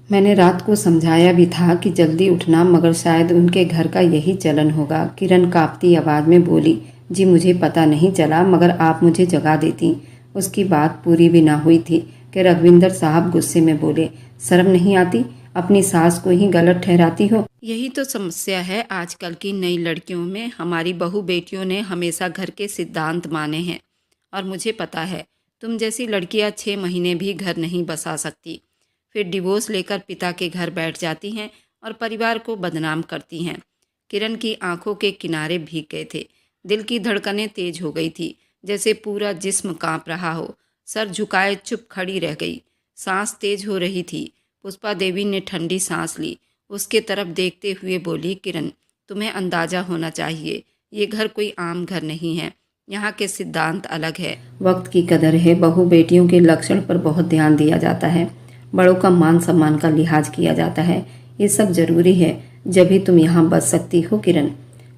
मैंने रात को समझाया भी था कि जल्दी उठना, मगर शायद उनके घर का यही चलन होगा। किरण कांपती आवाज़ में बोली, जी मुझे पता नहीं चला, मगर आप मुझे जगा देती। उसकी बात पूरी भी ना हुई थी कि रघविंदर साहब गुस्से में बोले, शर्म नहीं आती? अपनी सास को ही गलत ठहराती हो। यही तो समस्या है आजकल की नई लड़कियों में। हमारी बहू बेटियों ने हमेशा घर के सिद्धांत माने हैं, और मुझे पता है तुम जैसी लड़कियां 6 महीने भी घर नहीं बसा सकती, फिर डिवोर्स लेकर पिता के घर बैठ जाती हैं और परिवार को बदनाम करती हैं। किरण की आंखों के किनारे भीग गए थे। दिल की धड़कनें तेज हो गई थी, जैसे पूरा जिस्म कांप रहा हो। सर झुकाए चुप खड़ी रह गई। सांस तेज हो रही थी। पुष्पा देवी ने ठंडी सांस ली। उसके तरफ देखते हुए बोली, किरण, तुम्हें अंदाजा होना चाहिए, ये घर कोई आम घर नहीं है। यहाँ के सिद्धांत अलग है। वक्त की कदर है। बहू बेटियों के लक्षण पर बहुत ध्यान दिया जाता है। बड़ों का मान सम्मान का लिहाज किया जाता है। ये सब जरूरी है, जब ही तुम यहाँ बच सकती हो किरण।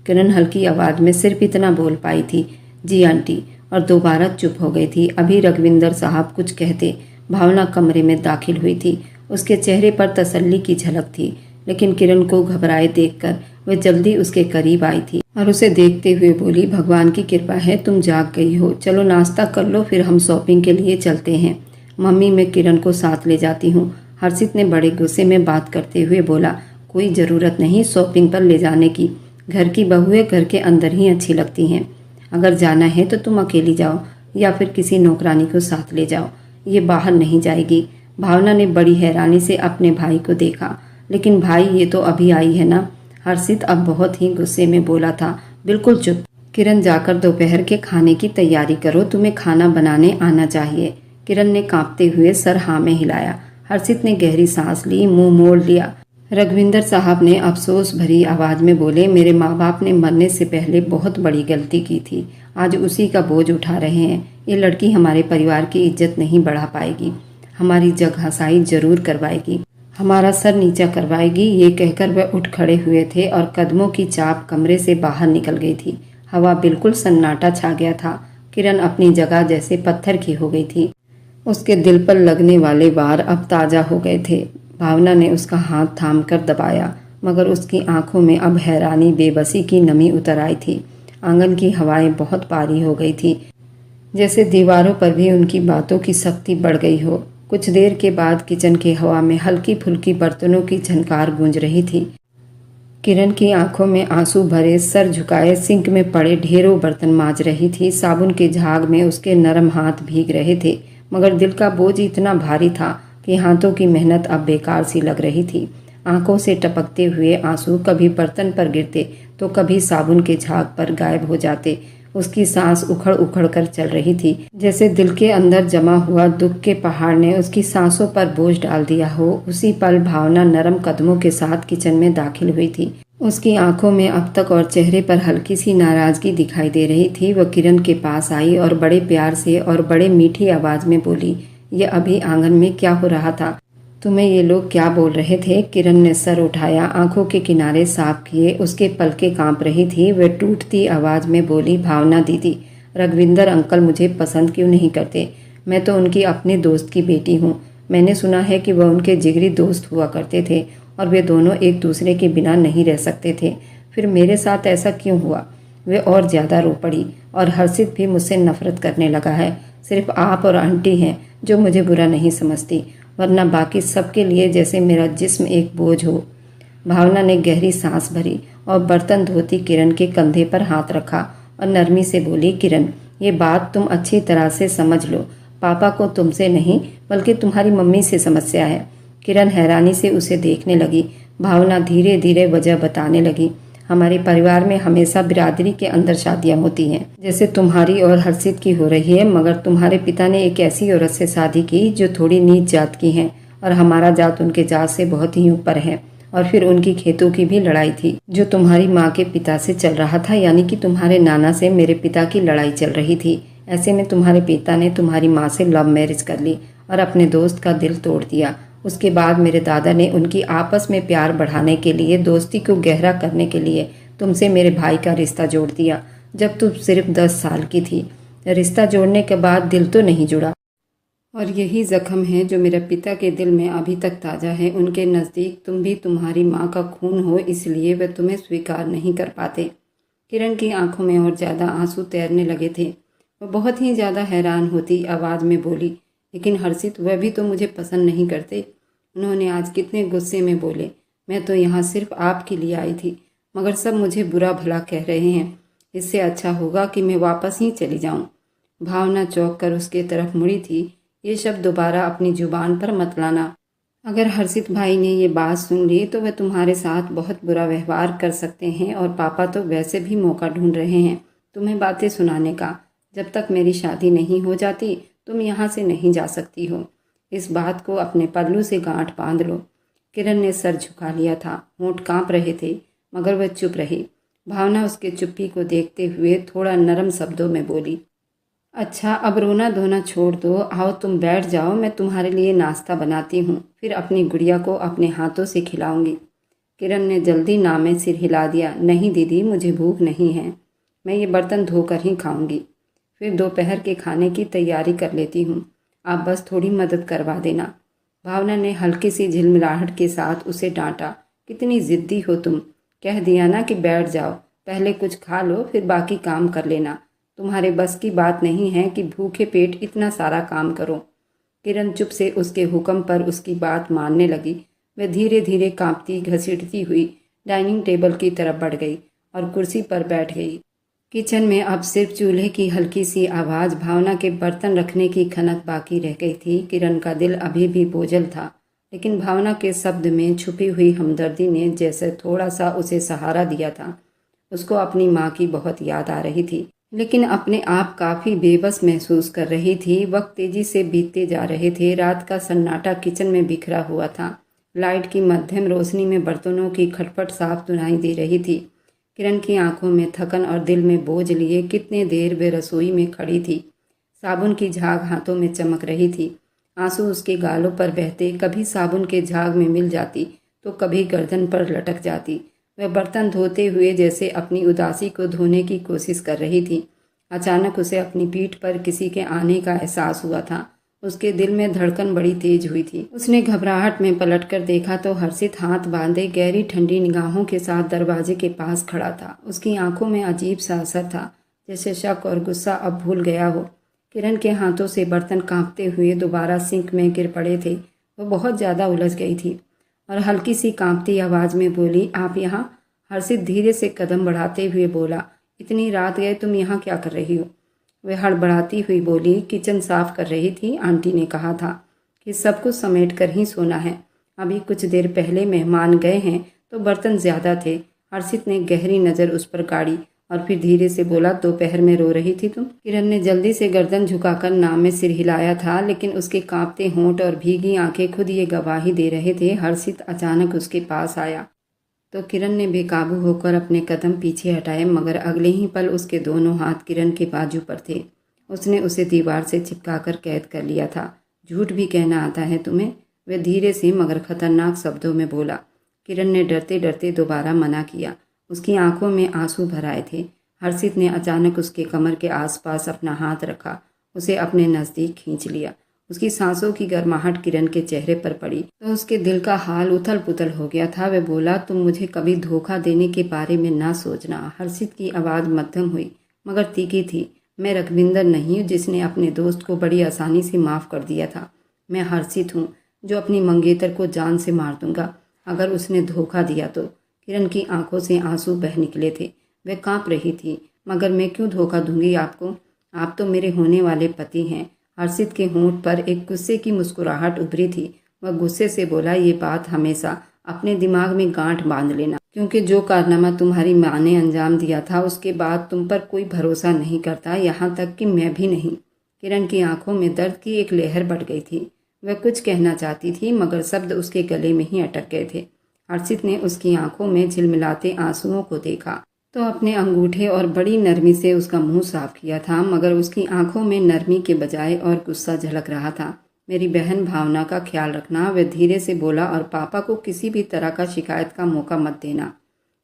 किरण हल्की आवाज़ में सिर्फ इतना बोल पाई थी, जी आंटी, और दोबारा चुप हो गई थी। अभी रघविंदर साहब कुछ कहते, भावना कमरे में दाखिल हुई थी। उसके चेहरे पर तसल्ली की झलक थी, लेकिन किरण को घबराए देखकर वह जल्दी उसके करीब आई थी और उसे देखते हुए बोली, भगवान की कृपा है तुम जाग गई हो। चलो नाश्ता कर लो, फिर हम शॉपिंग के लिए चलते हैं। मम्मी, मैं किरण को साथ ले जाती हूँ। हर्षित ने बड़े गुस्से में बात करते हुए बोला, कोई ज़रूरत नहीं शॉपिंग पर ले जाने की। घर की बहुएं घर के अंदर ही अच्छी लगती हैं। अगर जाना है तो तुम अकेली जाओ या फिर किसी नौकरानी को साथ ले जाओ। ये बाहर नहीं जाएगी। भावना ने बड़ी हैरानी से अपने भाई को देखा। लेकिन भाई, ये तो अभी आई है ना। हर्षित अब बहुत ही गुस्से में बोला था, बिल्कुल चुप। किरण, जाकर दोपहर के खाने की तैयारी करो, तुम्हें खाना बनाने आना चाहिए। किरण ने कांपते हुए सर हाँ में हिलाया। हर्षित ने गहरी सांस ली, मुंह मोड़ लिया। रघविंदर साहब ने अफसोस भरी आवाज में बोले, मेरे माँ बाप ने मरने से पहले बहुत बड़ी गलती की थी, आज उसी का बोझ उठा रहे हैं। ये लड़की हमारे परिवार की इज्जत नहीं बढ़ा पाएगी, हमारी जग हसाई जरूर करवाएगी, हमारा सर नीचा करवाएगी। ये कहकर वह उठ खड़े हुए थे और कदमों की चाप कमरे से बाहर निकल गई थी। हवा बिल्कुल सन्नाटा छा गया था। किरण अपनी जगह जैसे पत्थर की हो गई थी। उसके दिल पर लगने वाले वार अब ताज़ा हो गए थे। भावना ने उसका हाथ थाम कर दबाया, मगर उसकी आंखों में अब हैरानी, बेबसी की नमी उतर आई थी। आंगन की हवाएं बहुत भारी हो गई थी, जैसे दीवारों पर भी उनकी बातों की सख्ती बढ़ गई हो। कुछ देर के बाद किचन की हवा में हल्की फुल्की बर्तनों की झनकार गूंज रही थी। किरण की आंखों में आंसू भरे, सर झुकाए सिंक में पड़े ढेरों बर्तन मांज रही थी। साबुन के झाग में उसके नरम हाथ भीग रहे थे, मगर दिल का बोझ इतना भारी था कि हाथों की मेहनत अब बेकार सी लग रही थी। आंखों से टपकते हुए आंसू कभी बर्तन पर गिरते तो कभी साबुन के झाग पर गायब हो जाते। उसकी सांस उखड़ उखड़ कर चल रही थी, जैसे दिल के अंदर जमा हुआ दुख के पहाड़ ने उसकी सांसों पर बोझ डाल दिया हो। उसी पल भावना नरम कदमों के साथ किचन में दाखिल हुई थी। उसकी आंखों में अब तक और चेहरे पर हल्की सी नाराजगी दिखाई दे रही थी। वह किरण के पास आई और बड़े प्यार से और बड़े मीठी आवाज में बोली, ये अभी आंगन में क्या हो रहा था? तुम्हें ये लोग क्या बोल रहे थे? किरण ने सर उठाया, आंखों के किनारे साफ किए। उसके पलकें कांप रही थी। वह टूटती आवाज में बोली, भावना दीदी, रघविंदर अंकल मुझे पसंद क्यों नहीं करते? मैं तो उनकी अपने दोस्त की बेटी हूँ। मैंने सुना है कि वह उनके जिगरी दोस्त हुआ करते थे और वे दोनों एक दूसरे के बिना नहीं रह सकते थे। फिर मेरे साथ ऐसा क्यों हुआ? वे और ज़्यादा रो पड़ी। और हर्षित भी मुझसे नफरत करने लगा है। सिर्फ आप और आंटी हैं जो मुझे बुरा नहीं समझती, वरना बाकी सबके लिए जैसे मेरा जिस्म एक बोझ हो। भावना ने गहरी सांस भरी और बर्तन धोती किरण के कंधे पर हाथ रखा और नरमी से बोली, किरण, ये बात तुम अच्छी तरह से समझ लो। पापा को तुमसे नहीं बल्कि तुम्हारी मम्मी से समस्या है। किरण हैरानी से उसे देखने लगी। भावना धीरे धीरे वजह बताने लगी। हमारे परिवार में हमेशा बिरादरी के अंदर शादियां होती हैं, जैसे तुम्हारी और हर्षित की हो रही है, मगर तुम्हारे पिता ने एक ऐसी औरत से शादी की जो थोड़ी नीच जात की है और हमारा जात उनके जात से बहुत ही ऊपर है। और फिर उनकी खेतों की भी लड़ाई थी जो तुम्हारी माँ के पिता से चल रहा था, यानी कि तुम्हारे नाना से मेरे पिता की लड़ाई चल रही थी। ऐसे में तुम्हारे पिता ने तुम्हारी माँ से लव मैरिज कर ली और अपने दोस्त का दिल तोड़ दिया। उसके बाद मेरे दादा ने उनकी आपस में प्यार बढ़ाने के लिए, दोस्ती को गहरा करने के लिए तुमसे मेरे भाई का रिश्ता जोड़ दिया जब तुम सिर्फ 10 साल की थी। रिश्ता जोड़ने के बाद दिल तो नहीं जुड़ा, और यही जख्म है जो मेरे पिता के दिल में अभी तक ताज़ा है। उनके नज़दीक तुम भी तुम्हारी माँ का खून हो, इसलिए वे तुम्हें स्वीकार नहीं कर पाते। किरण की आंखों में और ज़्यादा आंसू तैरने लगे थे। वह बहुत ही ज़्यादा हैरान होती आवाज़ में बोली, लेकिन हर्षित, वह भी तो मुझे पसंद नहीं करते। उन्होंने आज कितने गुस्से में बोले। मैं तो यहाँ सिर्फ आपके लिए आई थी, मगर सब मुझे बुरा भला कह रहे हैं। इससे अच्छा होगा कि मैं वापस ही चली जाऊँ। भावना चौंक कर उसके तरफ मुड़ी थी। ये शब्द दोबारा अपनी जुबान पर मत लाना। अगर हर्षित भाई ने ये बात सुन ली तो वह तुम्हारे साथ बहुत बुरा व्यवहार कर सकते हैं, और पापा तो वैसे भी मौका ढूंढ रहे हैं तुम्हें बातें सुनाने का। जब तक मेरी शादी नहीं हो जाती तुम यहाँ से नहीं जा सकती हो। इस बात को अपने पल्लू से गांठ बांध लो। किरण ने सर झुका लिया था, होंठ कांप रहे थे, मगर वह चुप रही। भावना उसके चुप्पी को देखते हुए थोड़ा नरम शब्दों में बोली, अच्छा, अब रोना धोना छोड़ दो, आओ तुम बैठ जाओ, मैं तुम्हारे लिए नाश्ता बनाती हूँ, फिर अपनी गुड़िया को अपने हाथों से खिलाऊंगी। किरण ने जल्दी ना में सिर हिला दिया, नहीं दीदी, मुझे भूख नहीं है, मैं ये बर्तन धोकर ही खाऊंगी, फिर दोपहर के खाने की तैयारी कर लेती हूँ, आप बस थोड़ी मदद करवा देना। भावना ने हल्की सी झिलमिलाहट के साथ उसे डांटा, कितनी ज़िद्दी हो तुम, कह दिया ना कि बैठ जाओ, पहले कुछ खा लो फिर बाकी काम कर लेना। तुम्हारे बस की बात नहीं है कि भूखे पेट इतना सारा काम करो। किरण चुप से उसके हुक्म पर उसकी बात मानने लगी। वह धीरे धीरे कांपती घसीटती हुई डाइनिंग टेबल की तरफ बढ़ गई और कुर्सी पर बैठ गई। किचन में अब सिर्फ चूल्हे की हल्की सी आवाज़, भावना के बर्तन रखने की खनक बाकी रह गई थी। किरण का दिल अभी भी बोझल था, लेकिन भावना के शब्द में छुपी हुई हमदर्दी ने जैसे थोड़ा सा उसे सहारा दिया था। उसको अपनी माँ की बहुत याद आ रही थी, लेकिन अपने आप काफ़ी बेबस महसूस कर रही थी। वक्त तेजी से बीतते जा रहे थे। रात का सन्नाटा किचन में बिखरा हुआ था। लाइट की मध्यम रोशनी में बर्तनों की खटपट साफ सुनाई दे रही थी। किरण की आंखों में थकन और दिल में बोझ लिए कितने देर वे रसोई में खड़ी थी। साबुन की झाग हाथों में चमक रही थी। आंसू उसके गालों पर बहते, कभी साबुन के झाग में मिल जाती तो कभी गर्दन पर लटक जाती। वह बर्तन धोते हुए जैसे अपनी उदासी को धोने की कोशिश कर रही थी। अचानक उसे अपनी पीठ पर किसी के आने का एहसास हुआ था। उसके दिल में धड़कन बड़ी तेज हुई थी। उसने घबराहट में पलटकर देखा तो हर्षित हाथ बांधे गहरी ठंडी निगाहों के साथ दरवाजे के पास खड़ा था। उसकी आंखों में अजीब सा असर था, जैसे शक और गुस्सा अब भूल गया हो। किरण के हाथों से बर्तन कांपते हुए दोबारा सिंक में गिर पड़े थे। वह बहुत ज़्यादा उलझ गई थी और हल्की सी कांपती आवाज़ में बोली, आप यहाँ? हर्षित धीरे से कदम बढ़ाते हुए बोला, इतनी रात गए तुम यहाँ क्या कर रही हो? वह हड़बड़ाती हुई बोली, किचन साफ कर रही थी। आंटी ने कहा था कि सब कुछ समेट कर ही सोना है। अभी कुछ देर पहले मेहमान गए हैं तो बर्तन ज़्यादा थे। हर्षित ने गहरी नज़र उस पर गाड़ी और फिर धीरे से बोला, दोपहर में रो रही थी तुम? किरण ने जल्दी से गर्दन झुकाकर नाम में सिर हिलाया था, लेकिन उसके कांपते होंठ और भीगी आंखें खुद ये गवाही दे रहे थे। हर्षित अचानक उसके पास आया तो किरण ने बेकाबू होकर अपने कदम पीछे हटाए, मगर अगले ही पल उसके दोनों हाथ किरण के बाजू पर थे। उसने उसे दीवार से चिपकाकर कैद कर लिया था। झूठ भी कहना आता है तुम्हें? वह धीरे से मगर खतरनाक शब्दों में बोला। किरण ने डरते डरते दोबारा मना किया। उसकी आंखों में आंसू भर आए थे। हर्षित ने अचानक उसके कमर के आसपास अपना हाथ रखा, उसे अपने नज़दीक खींच लिया। उसकी सांसों की गर्माहट किरण के चेहरे पर पड़ी तो उसके दिल का हाल उथल पुथल हो गया था। वह बोला, तुम मुझे कभी धोखा देने के बारे में ना सोचना। हर्षित की आवाज़ मध्यम हुई मगर तीखी थी। मैं रघविंदर नहीं हूँ जिसने अपने दोस्त को बड़ी आसानी से माफ़ कर दिया था। मैं हर्षित हूँ जो अपनी मंगेतर को जान से मार दूंगा अगर उसने धोखा दिया तो। किरण की आंखों से आंसू बह निकले थे। वह काँप रही थी। मगर मैं क्यों धोखा दूंगी आपको? आप तो मेरे होने वाले पति हैं। हर्षित के होंठ पर एक गुस्से की मुस्कुराहट उभरी थी। वह गुस्से से बोला, ये बात हमेशा अपने दिमाग में गांठ बांध लेना, क्योंकि जो कारनामा तुम्हारी माँ ने अंजाम दिया था उसके बाद तुम पर कोई भरोसा नहीं करता, यहाँ तक कि मैं भी नहीं। किरण की आंखों में दर्द की एक लहर बढ़ गई थी। वह कुछ कहना चाहती थी मगर शब्द उसके गले में ही अटक गए थे। हर्षित ने उसकी आंखों में झिलमिलाते आंसुओं को देखा तो अपने अंगूठे और बड़ी नरमी से उसका मुंह साफ किया था, मगर उसकी आंखों में नरमी के बजाय और गुस्सा झलक रहा था। मेरी बहन भावना का ख्याल रखना, वह धीरे से बोला, और पापा को किसी भी तरह का शिकायत का मौका मत देना,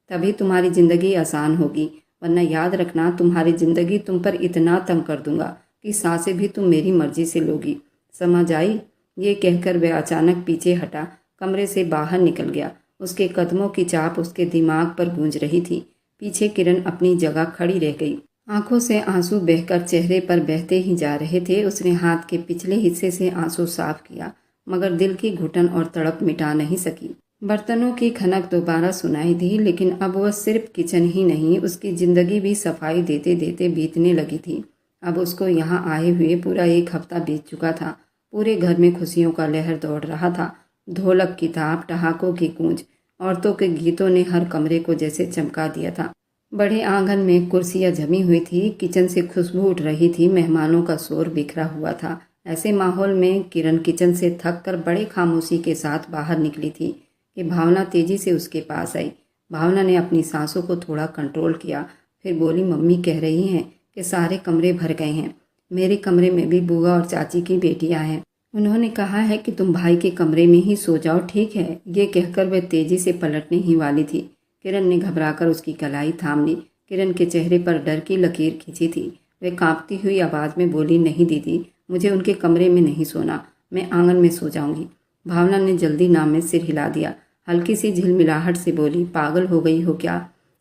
तभी तुम्हारी ज़िंदगी आसान होगी। वरना याद रखना, तुम्हारी ज़िंदगी तुम पर इतना तंग कर दूंगा कि सांसें भी तुम मेरी मर्जी से लोगी। समझ आई? ये कहकर वह अचानक पीछे हटा, कमरे से बाहर निकल गया। उसके कदमों की चाप उसके दिमाग पर गूंज रही थी। पीछे किरण अपनी जगह खड़ी रह गई। आंखों से आंसू बहकर चेहरे पर बहते ही जा रहे थे। उसने हाथ के पिछले हिस्से से आंसू साफ किया, मगर दिल की घुटन और तड़प मिटा नहीं सकी। बर्तनों की खनक दोबारा सुनाई दी, लेकिन अब वह सिर्फ किचन ही नहीं, उसकी जिंदगी भी सफाई देते देते बीतने लगी थी। अब उसको यहाँ आए हुए पूरा एक हफ्ता बीत चुका था। पूरे घर में खुशियों का लहर दौड़ रहा था। ढोलक की थाप, ठहाकों की गूंज, औरतों के गीतों ने हर कमरे को जैसे चमका दिया था। बड़े आंगन में कुर्सियां जमी हुई थी। किचन से खुशबू उठ रही थी। मेहमानों का शोर बिखरा हुआ था। ऐसे माहौल में किरण किचन से थक कर बड़े खामोशी के साथ बाहर निकली थी कि भावना तेजी से उसके पास आई। भावना ने अपनी सांसों को थोड़ा कंट्रोल किया, फिर बोली, मम्मी कह रही हैं कि सारे कमरे भर गए हैं। मेरे कमरे में भी बुआ और चाची की बेटियां हैं। उन्होंने कहा है कि तुम भाई के कमरे में ही सो जाओ, ठीक है? ये कहकर वह तेजी से पलटने ही वाली थी। किरण ने घबराकर उसकी कलाई थाम ली। किरण के चेहरे पर डर की लकीर खींची थी। वह कांपती हुई आवाज़ में बोली, नहीं दीदी, मुझे उनके कमरे में नहीं सोना, मैं आंगन में सो जाऊंगी। भावना ने जल्दी नाम में सिर हिला दिया। हल्की सी झिलमिलाहट से बोली, पागल हो गई हो क्या?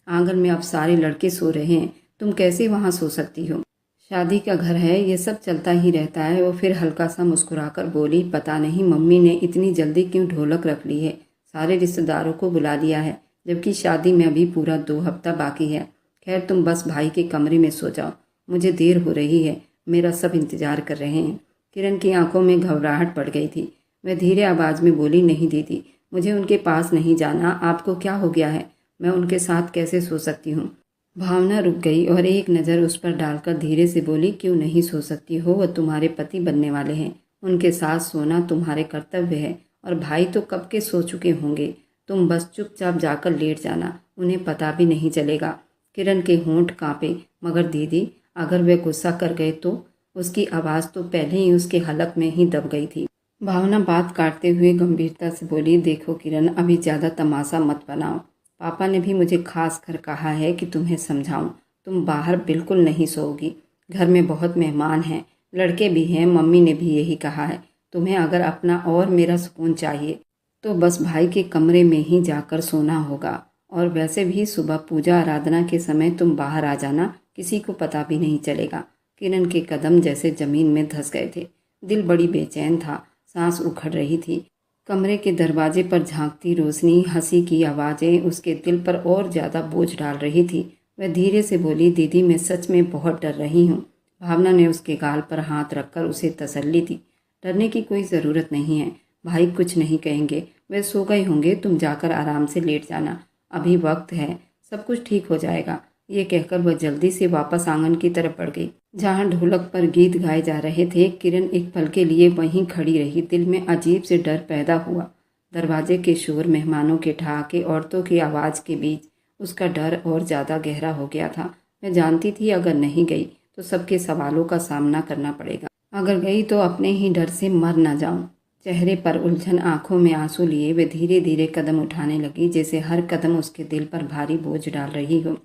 आंगन में अब सारे लड़के सो रहे हैं, तुम कैसे वहाँ सो सकती हो? शादी का घर है, ये सब चलता ही रहता है। वो फिर हल्का सा मुस्कुराकर बोली, पता नहीं मम्मी ने इतनी जल्दी क्यों ढोलक रख ली है। सारे रिश्तेदारों को बुला लिया है, जबकि शादी में अभी पूरा 2 हफ्ता बाकी है। खैर तुम बस भाई के कमरे में सो जाओ, मुझे देर हो रही है, मेरा सब इंतजार कर रहे हैं। किरण की आंखों में घबराहट पड़ गई थी। वह धीरे आवाज़ में बोली, नहीं दीदी, मुझे उनके पास नहीं जाना। आपको क्या हो गया है? मैं उनके साथ कैसे सो सकती हूँ? भावना रुक गई और एक नज़र उस पर डालकर धीरे से बोली, क्यों नहीं सो सकती हो? वह तुम्हारे पति बनने वाले हैं, उनके साथ सोना तुम्हारे कर्तव्य है। और भाई तो कब के सो चुके होंगे, तुम बस चुपचाप जाकर लेट जाना, उन्हें पता भी नहीं चलेगा। किरण के होंठ कांपे। मगर दीदी, अगर वे गुस्सा कर गए तो? उसकी आवाज़ तो पहले ही उसके हलक में ही दब गई थी। भावना बात काटते हुए गंभीरता से बोली, देखो किरण, अभी ज़्यादा तमाशा मत बनाओ। पापा ने भी मुझे खास कर कहा है कि तुम्हें समझाऊं। तुम बाहर बिल्कुल नहीं सोओगी। घर में बहुत मेहमान हैं, लड़के भी हैं, मम्मी ने भी यही कहा है। तुम्हें अगर अपना और मेरा सुकून चाहिए तो बस भाई के कमरे में ही जाकर सोना होगा। और वैसे भी सुबह पूजा आराधना के समय तुम बाहर आ जाना, किसी को पता भी नहीं चलेगा। किरण के कदम जैसे जमीन में धंस गए थे। दिल बड़ी बेचैन था, सांस उखड़ रही थी। कमरे के दरवाजे पर झांकती रोशनी, हंसी की आवाज़ें उसके दिल पर और ज़्यादा बोझ डाल रही थी। वह धीरे से बोली, दीदी, मैं सच में बहुत डर रही हूँ। भावना ने उसके गाल पर हाथ रखकर उसे तसल्ली दी। डरने की कोई ज़रूरत नहीं है, भाई कुछ नहीं कहेंगे, वे सो गए होंगे, तुम जाकर आराम से लेट जाना, अभी वक्त है, सब कुछ ठीक हो जाएगा। ये कहकर वह जल्दी से वापस आंगन की तरफ बढ़ गई, जहाँ ढोलक पर गीत गाए जा रहे थे। किरण एक पल के लिए वहीं खड़ी रही। दिल में अजीब से डर पैदा हुआ। दरवाजे के शोर, मेहमानों के ठहाके, औरतों की आवाज़ के बीच उसका डर और ज़्यादा गहरा हो गया था। मैं जानती थी अगर नहीं गई तो सबके सवालों का सामना करना पड़ेगा, अगर गई तो अपने ही डर से मर न जाऊं। चेहरे पर उलझन, आंखों में आंसू लिए वे धीरे धीरे कदम उठाने लगी, जैसे हर कदम उसके दिल पर भारी बोझ डाल रही हो।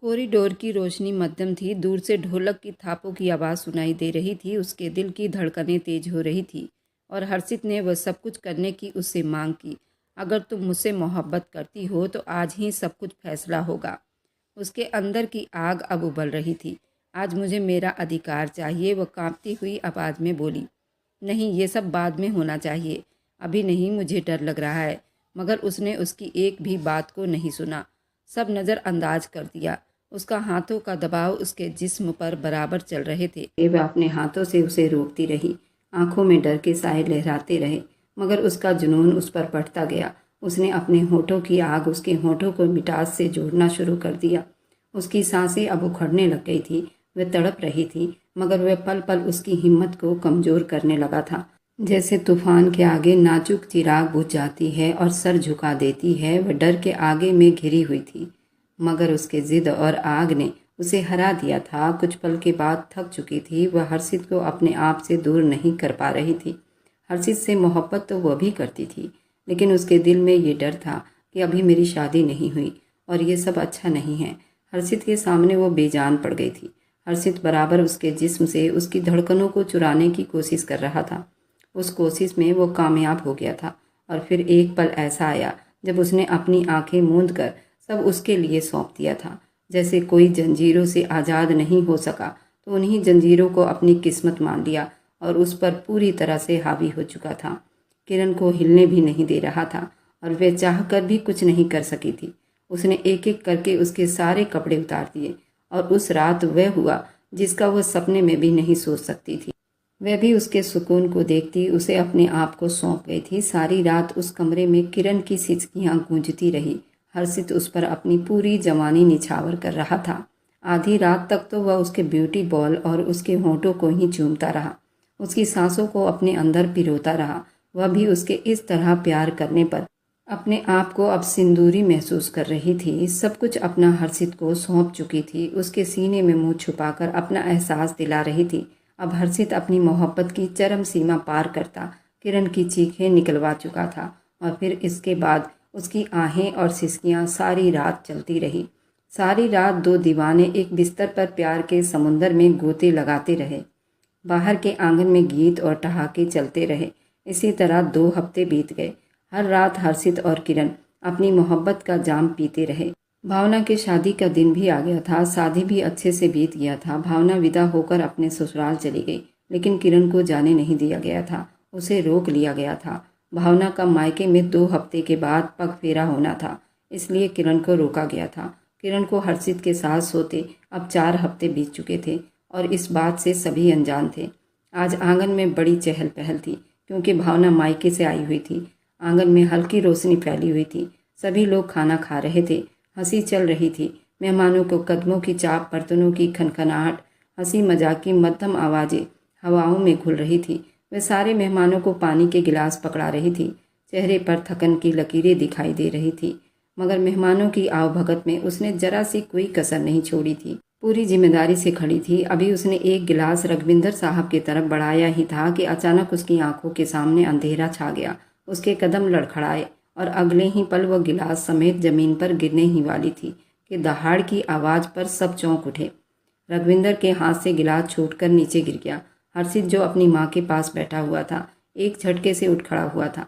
कॉरिडोर की रोशनी मध्यम थी। दूर से ढोलक की थापों की आवाज़ सुनाई दे रही थी। उसके दिल की धड़कनें तेज हो रही थी और हर्षित ने वह सब कुछ करने की उससे मांग की। अगर तुम मुझसे मोहब्बत करती हो तो आज ही सब कुछ फैसला होगा। उसके अंदर की आग अब उबल रही थी। आज मुझे मेरा अधिकार चाहिए, वह कांपती हुई आवाज़ में बोली। नहीं, ये सब बाद में होना चाहिए, अभी नहीं, मुझे डर लग रहा है। मगर उसने उसकी एक भी बात को नहीं सुना, सब नज़रअंदाज कर दिया। उसका हाथों का दबाव उसके जिस्म पर बराबर चल रहे थे। वह अपने हाथों से उसे रोकती रही, आंखों में डर के साए लहराते रहे, मगर उसका जुनून उस पर बढ़ता गया। उसने अपने होठों की आग उसके होठों को मिठास से जोड़ना शुरू कर दिया। उसकी सांसें अब उखड़ने लग गई थी। वह तड़प रही थी, मगर वह पल पल उसकी हिम्मत को कमज़ोर करने लगा था। जैसे तूफान के आगे नाजुक चिराग बुझ जाती है और सर झुका देती है, वह डर के आगे में घिरी हुई थी। मगर उसके जिद और आग ने उसे हरा दिया था। कुछ पल के बाद थक चुकी थी। वह हर्षित को अपने आप से दूर नहीं कर पा रही थी। हर्षित से मोहब्बत तो वह भी करती थी, लेकिन उसके दिल में ये डर था कि अभी मेरी शादी नहीं हुई और ये सब अच्छा नहीं है। हर्षित के सामने वो बेजान पड़ गई थी। हर्षित बराबर उसके जिस्म से उसकी धड़कनों को चुराने की कोशिश कर रहा था। उस कोशिश में वो कामयाब हो गया था। और फिर एक पल ऐसा आया जब उसने अपनी आंखें मूंद कर सब उसके लिए सौंप दिया था। जैसे कोई जंजीरों से आज़ाद नहीं हो सका तो उन्हीं जंजीरों को अपनी किस्मत मान लिया और उस पर पूरी तरह से हावी हो चुका था। किरण को हिलने भी नहीं दे रहा था और वह चाहकर भी कुछ नहीं कर सकी थी। उसने एक एक करके उसके सारे कपड़े उतार दिए और उस रात वह हुआ जिसका वह सपने में भी नहीं सोच सकती थी। वह भी उसके सुकून को देखती उसे अपने आप को सौंप गई थी। सारी रात उस कमरे में किरण की सिसकियां गूंजती रही। हर्षित उस पर अपनी पूरी जवानी निछावर कर रहा था। आधी रात तक तो वह उसके ब्यूटी बॉल और उसके होंठों को ही चूमता रहा, उसकी सांसों को अपने अंदर पिरोता रहा। वह भी उसके इस तरह प्यार करने पर अपने आप को अब सिंदूरी महसूस कर रही थी। सब कुछ अपना हर्षित को सौंप चुकी थी। उसके सीने में मुंह छुपाकर अपना एहसास दिला रही थी। अब हर्षित अपनी मोहब्बत की चरम सीमा पार करता किरण की चीखें निकलवा चुका था। और फिर इसके बाद उसकी आहें और सिसकियां सारी रात चलती रही। सारी रात दो दीवाने एक बिस्तर पर प्यार के समुंदर में गोते लगाते रहे। बाहर के आंगन में गीत और ठहाके चलते रहे। इसी तरह 2 हफ्ते बीत गए। हर रात हर्षित और किरण अपनी मोहब्बत का जाम पीते रहे। भावना की शादी का दिन भी आ गया था। शादी भी अच्छे से बीत गया था। भावना विदा होकर अपने ससुराल चली गई, लेकिन किरण को जाने नहीं दिया गया था। उसे रोक लिया गया था। भावना का मायके में 2 हफ्ते के बाद पग फेरा होना था, इसलिए किरण को रोका गया था। किरण को हर्षित के साथ सोते अब 4 हफ्ते बीत चुके थे और इस बात से सभी अनजान थे। आज आंगन में बड़ी चहल पहल थी, क्योंकि भावना मायके से आई हुई थी। आंगन में हल्की रोशनी फैली हुई थी। सभी लोग खाना खा रहे थे, हंसी चल रही थी। मेहमानों को कदमों की चाप, बर्तनों की खनखनाहट, हंसी मजाक की मध्यम आवाज़ें हवाओं में घुल रही थी। वह सारे मेहमानों को पानी के गिलास पकड़ा रही थी। चेहरे पर थकन की लकीरें दिखाई दे रही थी, मगर मेहमानों की आवभगत में उसने जरा सी कोई कसर नहीं छोड़ी थी। पूरी जिम्मेदारी से खड़ी थी। अभी उसने एक गिलास रघविंदर साहब की तरफ बढ़ाया ही था कि अचानक उसकी आंखों के सामने अंधेरा छा गया। उसके कदम लड़खड़ाए और अगले ही पल वह गिलास समेत जमीन पर गिरने ही वाली थी कि दहाड़ की आवाज़ पर सब चौंक उठे। रघविंदर के हाथ से गिलास छूटकर नीचे गिर गया। हर्षित, जो अपनी माँ के पास बैठा हुआ था, एक झटके से उठ खड़ा हुआ था।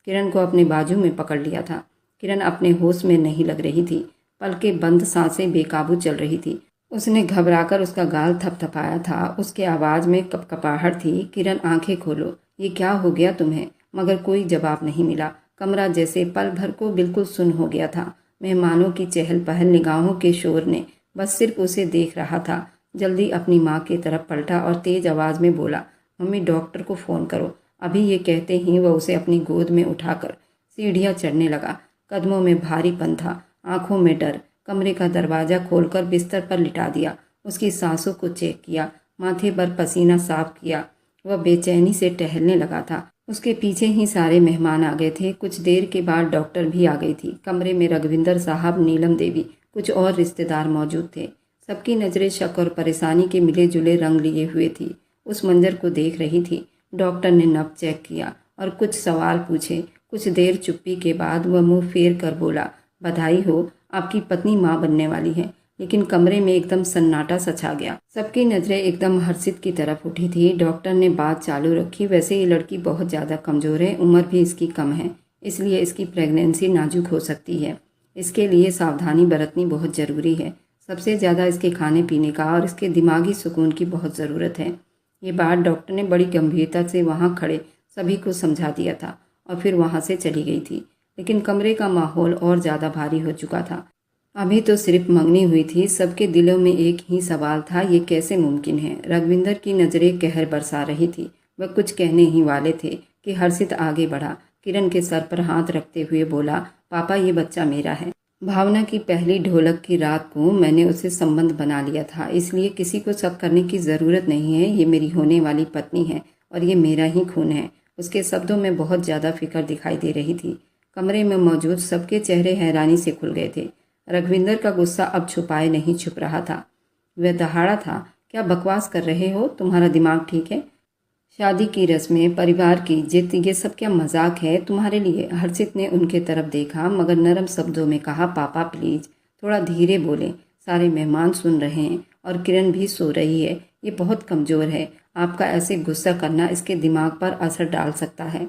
किरण को अपने बाजू में पकड़ लिया था। किरण अपने होश में नहीं लग रही थी। पलकें बंद, सांसें बेकाबू चल रही थी। उसने घबराकर उसका गाल थपथपाया था। उसके आवाज़ में कपकपाहट थी। किरण, आंखें खोलो, ये क्या हो गया तुम्हें? मगर कोई जवाब नहीं मिला। कमरा जैसे पल भर को बिल्कुल सुन्न हो गया था। मेहमानों की चहल पहल, निगाहों के शोर ने बस सिर्फ उसे देख रहा था। जल्दी अपनी माँ की तरफ पलटा और तेज आवाज़ में बोला, मम्मी, डॉक्टर को फ़ोन करो। अभी ये कहते ही वह उसे अपनी गोद में उठाकर सीढ़ियाँ चढ़ने लगा। कदमों में भारीपन था, आंखों में डर। कमरे का दरवाज़ा खोलकर बिस्तर पर लिटा दिया। उसकी सांसों को चेक किया, माथे पर पसीना साफ किया। वह बेचैनी से टहलने लगा था। उसके पीछे ही सारे मेहमान आ गए थे। कुछ देर के बाद डॉक्टर भी आ गई थी। कमरे में रघविंदर साहब, नीलम देवी, कुछ और रिश्तेदार मौजूद थे। सबकी नज़रें शक और परेशानी के मिले जुले रंग लिए हुए थी। उस मंजर को देख रही थी। डॉक्टर ने नब्ज चेक किया और कुछ सवाल पूछे। कुछ देर चुप्पी के बाद वह मुंह फेर कर बोला, बधाई हो, आपकी पत्नी माँ बनने वाली है। लेकिन कमरे में एकदम सन्नाटा सा छा गया। सबकी नज़रें एकदम हर्षित की तरफ उठी थी। डॉक्टर ने बात चालू रखी, वैसे ये लड़की बहुत ज़्यादा कमज़ोर है, उम्र भी इसकी कम है, इसलिए इसकी प्रेगनेंसी नाजुक हो सकती है। इसके लिए सावधानी बरतनी बहुत ज़रूरी है। सबसे ज़्यादा इसके खाने पीने का और इसके दिमागी सुकून की बहुत ज़रूरत है। ये बात डॉक्टर ने बड़ी गंभीरता से वहाँ खड़े सभी को समझा दिया था और फिर वहाँ से चली गई थी। लेकिन कमरे का माहौल और ज़्यादा भारी हो चुका था। अभी तो सिर्फ मंगनी हुई थी। सबके दिलों में एक ही सवाल था, ये कैसे मुमकिन है? रघविंदर की नज़रें कहर बरसा रही थी। वह कुछ कहने ही वाले थे कि हर्षित आगे बढ़ा। किरण के सर पर हाथ रखते हुए बोला, पापा, ये बच्चा मेरा है। भावना की पहली ढोलक की रात को मैंने उससे संबंध बना लिया था, इसलिए किसी को शक करने की ज़रूरत नहीं है। ये मेरी होने वाली पत्नी है और ये मेरा ही खून है। उसके शब्दों में बहुत ज़्यादा फिक्र दिखाई दे रही थी। कमरे में मौजूद सबके चेहरे हैरानी से खुल गए थे। रघविंदर का गुस्सा अब छुपाए नहीं छुप रहा था। वह दहाड़ा था, क्या बकवास कर रहे हो? तुम्हारा दिमाग ठीक है? शादी की रस्में, परिवार की जिद, ये सब क्या मजाक है तुम्हारे लिए? हर्षित ने उनके तरफ देखा मगर नरम शब्दों में कहा, पापा प्लीज़ थोड़ा धीरे बोलें, सारे मेहमान सुन रहे हैं और किरण भी सो रही है। ये बहुत कमज़ोर है। आपका ऐसे गुस्सा करना इसके दिमाग पर असर डाल सकता है।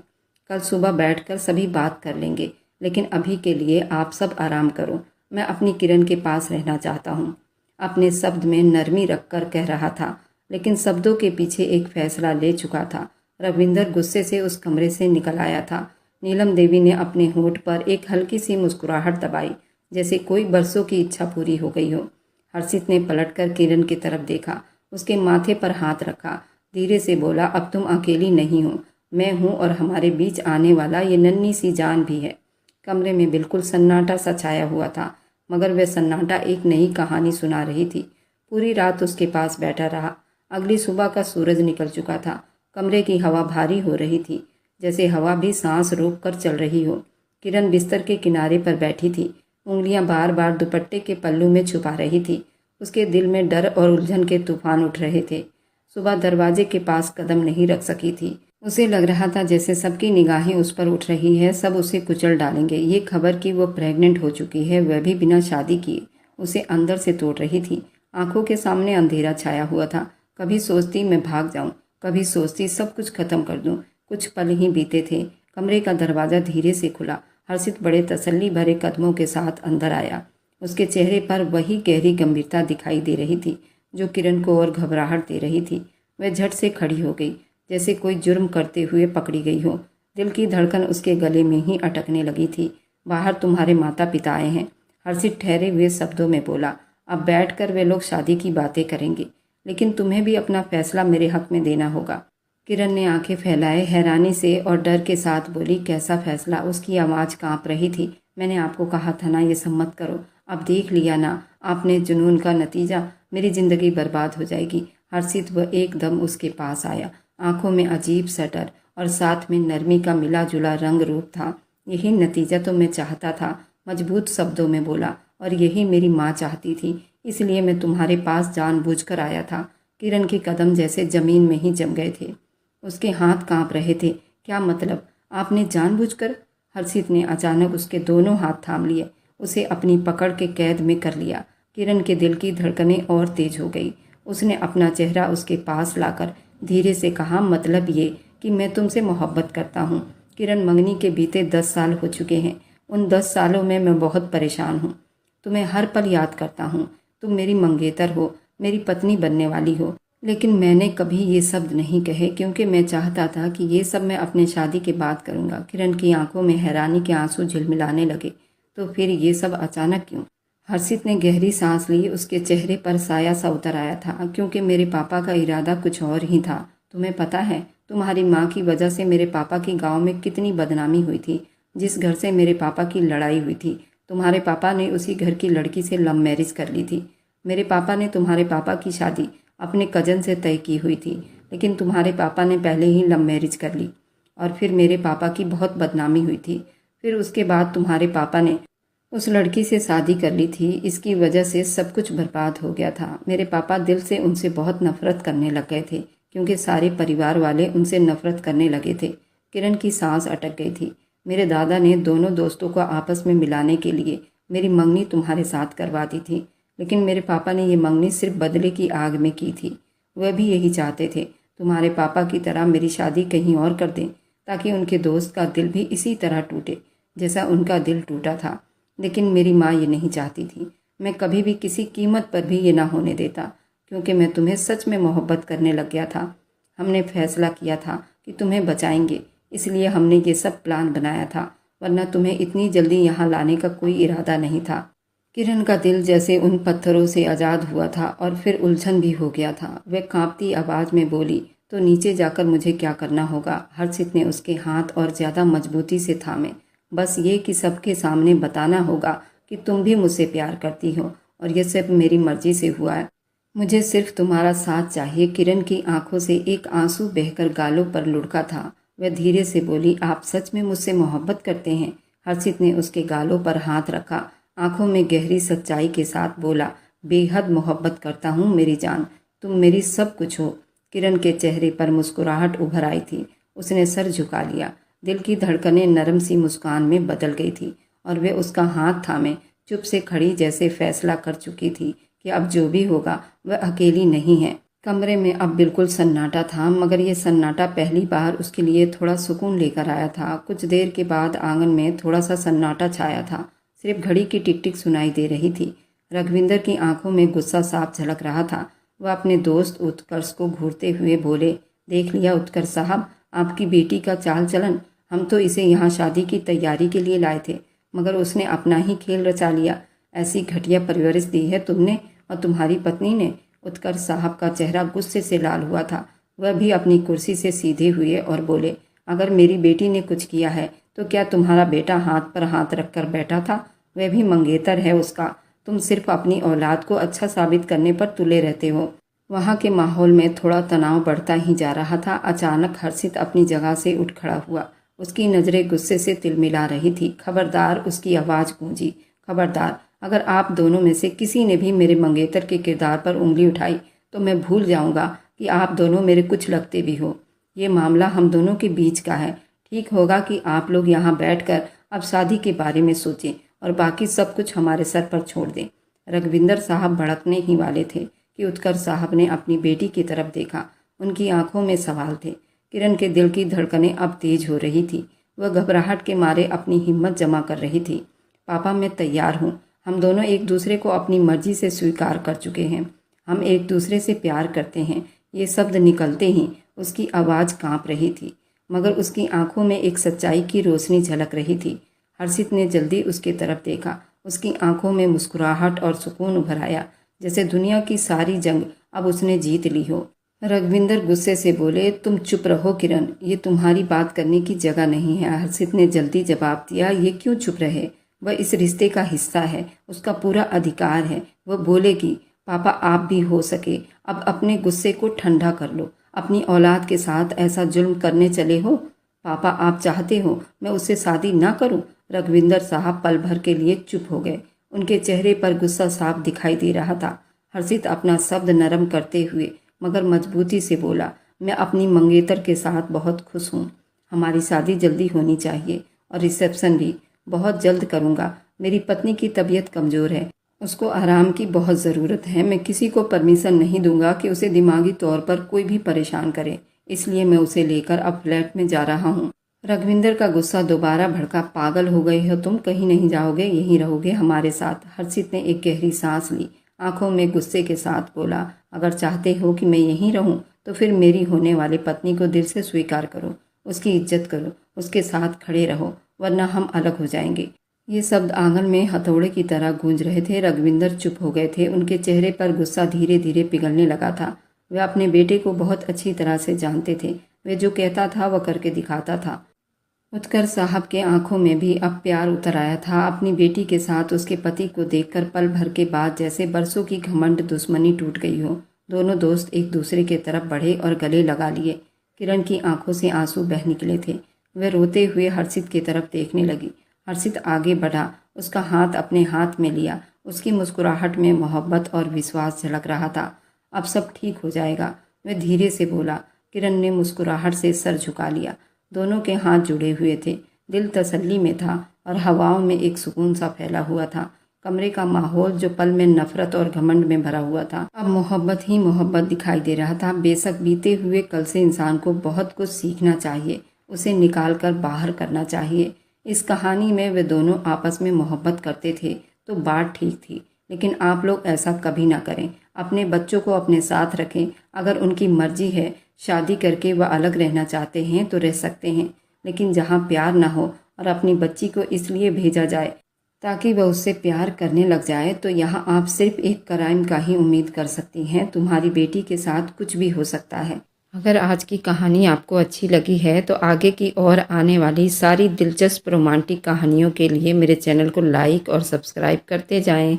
कल सुबह बैठकर सभी बात कर लेंगे, लेकिन अभी के लिए आप सब आराम करो। मैं अपनी किरण के पास रहना चाहता हूँ। अपने शब्द में नरमी रखकर कह रहा था, लेकिन शब्दों के पीछे एक फैसला ले चुका था। रविंदर गुस्से से उस कमरे से निकल आया था। नीलम देवी ने अपने होंठ पर एक हल्की सी मुस्कुराहट दबाई, जैसे कोई बरसों की इच्छा पूरी हो गई हो। हर्षित ने पलटकर किरण की तरफ देखा, उसके माथे पर हाथ रखा, धीरे से बोला, अब तुम अकेली नहीं हो, मैं हूँ और हमारे बीच आने वाला ये नन्ही सी जान भी है। कमरे में बिल्कुल सन्नाटा सा छाया हुआ था, मगर वह सन्नाटा एक नई कहानी सुना रही थी। पूरी रात उसके पास बैठा रहा। अगली सुबह का सूरज निकल चुका था। कमरे की हवा भारी हो रही थी, जैसे हवा भी सांस रोक कर चल रही हो। किरण बिस्तर के किनारे पर बैठी थी, उंगलियां बार बार दुपट्टे के पल्लू में छुपा रही थी। उसके दिल में डर और उलझन के तूफान उठ रहे थे। सुबह दरवाजे के पास कदम नहीं रख सकी थी। उसे लग रहा था जैसे सबकी निगाहें उस पर उठ रही है, सब उसे कुचल डालेंगे। ये खबर कि वो प्रेग्नेंट हो चुकी है, वह भी बिना शादी किए, उसे अंदर से तोड़ रही थी। आंखों के सामने अंधेरा छाया हुआ था। कभी सोचती मैं भाग जाऊं, कभी सोचती सब कुछ खत्म कर दूं। कुछ पल ही बीते थे। कमरे का दरवाज़ा धीरे से खुला। हर्षित बड़े तसल्ली भरे कदमों के साथ अंदर आया। उसके चेहरे पर वही गहरी गंभीरता दिखाई दे रही थी जो किरण को और घबराहट दे रही थी। वह झट से खड़ी हो गई, जैसे कोई जुर्म करते हुए पकड़ी गई हो। दिल की धड़कन उसके गले में ही अटकने लगी थी। बाहर तुम्हारे माता पिता आए हैं, हर्षित ठहरे हुए शब्दों में बोला। अब बैठकर वे लोग शादी की बातें करेंगे, लेकिन तुम्हें भी अपना फैसला मेरे हक में देना होगा। किरण ने आंखें फैलाए, हैरानी से और डर के साथ बोली, कैसा फैसला? उसकी आवाज़ कांप रही थी। मैंने आपको कहा था ना, ये सब मत करो। अब देख लिया ना, आपने जुनून का नतीजा, मेरी ज़िंदगी बर्बाद हो जाएगी। हर्षित वह एकदम उसके पास आया। आंखों में अजीब सा डर और साथ में नरमी का मिला जुला रंग रूप था। यही नतीजा तो मैं चाहता था, मजबूत शब्दों में बोला, और यही मेरी माँ चाहती थी, इसलिए मैं तुम्हारे पास जानबूझकर आया था। किरण के कदम जैसे जमीन में ही जम गए थे। उसके हाथ कांप रहे थे। क्या मतलब? आपने जानबूझकर? हर्षित ने अचानक उसके दोनों हाथ थाम लिए, उसे अपनी पकड़ के कैद में कर लिया। किरण के दिल की धड़कनें और तेज हो गई। उसने अपना चेहरा उसके पास लाकर धीरे से कहा, मतलब ये कि मैं तुमसे मोहब्बत करता हूँ। किरण, मंगनी के बीते 10 साल हो चुके हैं। उन 10 सालों में मैं बहुत परेशान हूँ। तुम्हें हर पल याद करता हूँ। तुम मेरी मंगेतर हो, मेरी पत्नी बनने वाली हो। लेकिन मैंने कभी ये शब्द नहीं कहे, क्योंकि मैं चाहता था कि ये सब मैं अपने शादी के बाद करूँगा। किरण की आंखों में हैरानी के आंसू झिलमिलाने लगे। तो फिर ये सब अचानक क्यों? हर्षित ने गहरी सांस ली। उसके चेहरे पर साया सा उतर आया था। क्योंकि मेरे पापा का इरादा कुछ और ही था। तुम्हें पता है, तुम्हारी माँ की वजह से मेरे पापा की गांव में कितनी बदनामी हुई थी। जिस घर से मेरे पापा की लड़ाई हुई थी, तुम्हारे पापा ने उसी घर की लड़की से लव मैरिज कर ली थी। मेरे पापा ने तुम्हारे पापा की शादी अपने कजन से तय की हुई थी, लेकिन तुम्हारे पापा ने पहले ही लव मैरिज कर ली और फिर मेरे पापा की बहुत बदनामी हुई थी। फिर उसके बाद तुम्हारे पापा ने उस लड़की से शादी कर ली थी। इसकी वजह से सब कुछ बर्बाद हो गया था। मेरे पापा दिल से उनसे बहुत नफरत करने लग गए थे, क्योंकि सारे परिवार वाले उनसे नफरत करने लगे थे। किरण की सांस अटक गई थी। मेरे दादा ने दोनों दोस्तों को आपस में मिलाने के लिए मेरी मंगनी तुम्हारे साथ करवा दी थी, लेकिन मेरे पापा ने ये मंगनी सिर्फ बदले की आग में की थी। वह भी यही चाहते थे, तुम्हारे पापा की तरह मेरी शादी कहीं और कर दें, ताकि उनके दोस्त का दिल भी इसी तरह टूटे जैसा उनका दिल टूटा था। लेकिन मेरी माँ ये नहीं चाहती थी। मैं कभी भी किसी कीमत पर भी ये ना होने देता, क्योंकि मैं तुम्हें सच में मोहब्बत करने लग गया था। हमने फैसला किया था कि तुम्हें बचाएंगे, इसलिए हमने ये सब प्लान बनाया था, वरना तुम्हें इतनी जल्दी यहाँ लाने का कोई इरादा नहीं था। किरण का दिल जैसे उन पत्थरों से आज़ाद हुआ था और फिर उलझन भी हो गया था। वह कांपती आवाज़ में बोली, तो नीचे जाकर मुझे क्या करना होगा? हर्षित ने उसके हाथ और ज़्यादा मजबूती से थामे। बस ये कि सबके सामने बताना होगा कि तुम भी मुझसे प्यार करती हो, और ये सिर्फ मेरी मर्जी से हुआ है। मुझे सिर्फ तुम्हारा साथ चाहिए। किरण की आंखों से एक आंसू बहकर गालों पर लुढ़का था। वह धीरे से बोली, आप सच में मुझसे मोहब्बत करते हैं? हर्षित ने उसके गालों पर हाथ रखा, आंखों में गहरी सच्चाई के साथ बोला, बेहद मोहब्बत करता हूँ मेरी जान, तुम मेरी सब कुछ हो। किरण के चेहरे पर मुस्कुराहट उभर आई थी। उसने सर झुका लिया। दिल की धड़कनें नरम सी मुस्कान में बदल गई थी और वे उसका हाथ थामे चुप से खड़ी, जैसे फैसला कर चुकी थी कि अब जो भी होगा वह अकेली नहीं है। कमरे में अब बिल्कुल सन्नाटा था, मगर यह सन्नाटा पहली बार उसके लिए थोड़ा सुकून लेकर आया था। कुछ देर के बाद आंगन में थोड़ा सा सन्नाटा छाया था। सिर्फ घड़ी की टिक टिक सुनाई दे रही थी। रघविंदर की आंखों में गुस्सा साफ झलक रहा था। वह अपने दोस्त उत्कर्ष को घूरते हुए बोले, देख लिया उत्कर्ष साहब, आपकी बेटी का चाल चलन। हम तो इसे यहाँ शादी की तैयारी के लिए लाए थे, मगर उसने अपना ही खेल रचा लिया। ऐसी घटिया परवरिश दी है तुमने और तुम्हारी पत्नी ने। उत्कर्ष साहब का चेहरा गुस्से से लाल हुआ था। वह भी अपनी कुर्सी से सीधे हुए और बोले, अगर मेरी बेटी ने कुछ किया है तो क्या तुम्हारा बेटा हाथ पर हाथ रखकर बैठा था? वह भी मंगेतर है उसका। तुम सिर्फ अपनी औलाद को अच्छा साबित करने पर तुले रहते हो। वहाँ के माहौल में थोड़ा तनाव बढ़ता ही जा रहा था। अचानक हर्षित अपनी जगह से उठ खड़ा हुआ। उसकी नज़रें गुस्से से तिलमिला रही थी। खबरदार, उसकी आवाज़ गूंजी, खबरदार, अगर आप दोनों में से किसी ने भी मेरे मंगेतर के किरदार पर उंगली उठाई तो मैं भूल जाऊंगा कि आप दोनों मेरे कुछ लगते भी हो। ये मामला हम दोनों के बीच का है। ठीक होगा कि आप लोग यहाँ बैठकर अब शादी के बारे में सोचें और बाकी सब कुछ हमारे सर पर छोड़ दें। रघविंदर साहब भड़कने ही वाले थे कि उत्कर्ष साहब ने अपनी बेटी की तरफ देखा। उनकी आंखों में सवाल थे। किरण के दिल की धड़कनें अब तेज हो रही थी। वह घबराहट के मारे अपनी हिम्मत जमा कर रही थी। पापा, मैं तैयार हूँ। हम दोनों एक दूसरे को अपनी मर्जी से स्वीकार कर चुके हैं। हम एक दूसरे से प्यार करते हैं। ये शब्द निकलते ही उसकी आवाज़ कांप रही थी, मगर उसकी आंखों में एक सच्चाई की रोशनी झलक रही थी। हर्षित ने जल्दी उसकी तरफ देखा। उसकी आंखों में मुस्कुराहट और सुकून उभर आया, जैसे दुनिया की सारी जंग अब उसने जीत ली हो। रघविंदर गुस्से से बोले, तुम चुप रहो किरण, ये तुम्हारी बात करने की जगह नहीं है। हर्षित ने जल्दी जवाब दिया, ये क्यों चुप रहे? वह इस रिश्ते का हिस्सा है, उसका पूरा अधिकार है। वह बोलेगी, पापा आप भी हो सके अब अपने गुस्से को ठंडा कर लो। अपनी औलाद के साथ ऐसा जुल्म करने चले हो? पापा आप चाहते हो मैं उससे शादी ना करूं? रघविंदर साहब पल भर के लिए चुप हो गए। उनके चेहरे पर गुस्सा साफ दिखाई दे रहा था। हर्षित अपना शब्द नरम करते हुए मगर मजबूती से बोला, मैं अपनी मंगेतर के साथ बहुत खुश हूँ। हमारी शादी जल्दी होनी चाहिए और रिसेप्शन भी बहुत जल्द करूँगा। मेरी पत्नी की तबीयत कमज़ोर है, उसको आराम की बहुत ज़रूरत है। मैं किसी को परमिशन नहीं दूंगा कि उसे दिमागी तौर पर कोई भी परेशान करे, इसलिए मैं उसे लेकर अब फ्लैट में जा रहा हूँ। रघविंदर का गुस्सा दोबारा भड़का। पागल हो गए हो तुम? कहीं नहीं जाओगे, यहीं रहोगे हमारे साथ। हर्षित ने एक गहरी सांस ली, आंखों में गुस्से के साथ बोला, अगर चाहते हो कि मैं यहीं रहूं तो फिर मेरी होने वाली पत्नी को दिल से स्वीकार करो, उसकी इज्जत करो, उसके साथ खड़े रहो, वरना हम अलग हो जाएंगे। ये शब्द आंगन में हथौड़े की तरह गूंज रहे थे। रघविंदर चुप हो गए थे। उनके चेहरे पर गुस्सा धीरे धीरे पिघलने लगा था। वे अपने बेटे को बहुत अच्छी तरह से जानते थे। वे जो कहता था वह करके दिखाता था। उत्कर्ष साहब के आंखों में भी अब प्यार उतर आया था। अपनी बेटी के साथ उसके पति को देखकर पल भर के बाद जैसे बरसों की घमंड दुश्मनी टूट गई हो। दोनों दोस्त एक दूसरे की तरफ बढ़े और गले लगा लिए। किरण की आंखों से आंसू बह निकले थे। वह रोते हुए हर्षित की तरफ देखने लगी। हर्षित आगे बढ़ा, उसका हाथ अपने हाथ में लिया। उसकी मुस्कुराहट में मोहब्बत और विश्वास झलक रहा था। अब सब ठीक हो जाएगा, वह धीरे से बोला। किरण ने मुस्कुराहट से सर झुका लिया। दोनों के हाथ जुड़े हुए थे। दिल तसल्ली में था और हवाओं में एक सुकून सा फैला हुआ था। कमरे का माहौल जो पल में नफरत और घमंड में भरा हुआ था, अब मोहब्बत ही मोहब्बत दिखाई दे रहा था। बेशक बीते हुए कल से इंसान को बहुत कुछ सीखना चाहिए, उसे निकाल कर बाहर करना चाहिए। इस कहानी में वे दोनों आपस में मोहब्बत करते थे तो बात ठीक थी, लेकिन आप लोग ऐसा कभी ना करें। अपने बच्चों को अपने साथ रखें। अगर उनकी मर्जी है शादी करके वह अलग रहना चाहते हैं तो रह सकते हैं, लेकिन जहाँ प्यार ना हो और अपनी बच्ची को इसलिए भेजा जाए ताकि वह उससे प्यार करने लग जाए, तो यहाँ आप सिर्फ एक क्राइम का ही उम्मीद कर सकती हैं। तुम्हारी बेटी के साथ कुछ भी हो सकता है। अगर आज की कहानी आपको अच्छी लगी है तो आगे की और आने वाली सारी दिलचस्प रोमांटिक कहानियों के लिए मेरे चैनल को लाइक और सब्सक्राइब करते जाएं।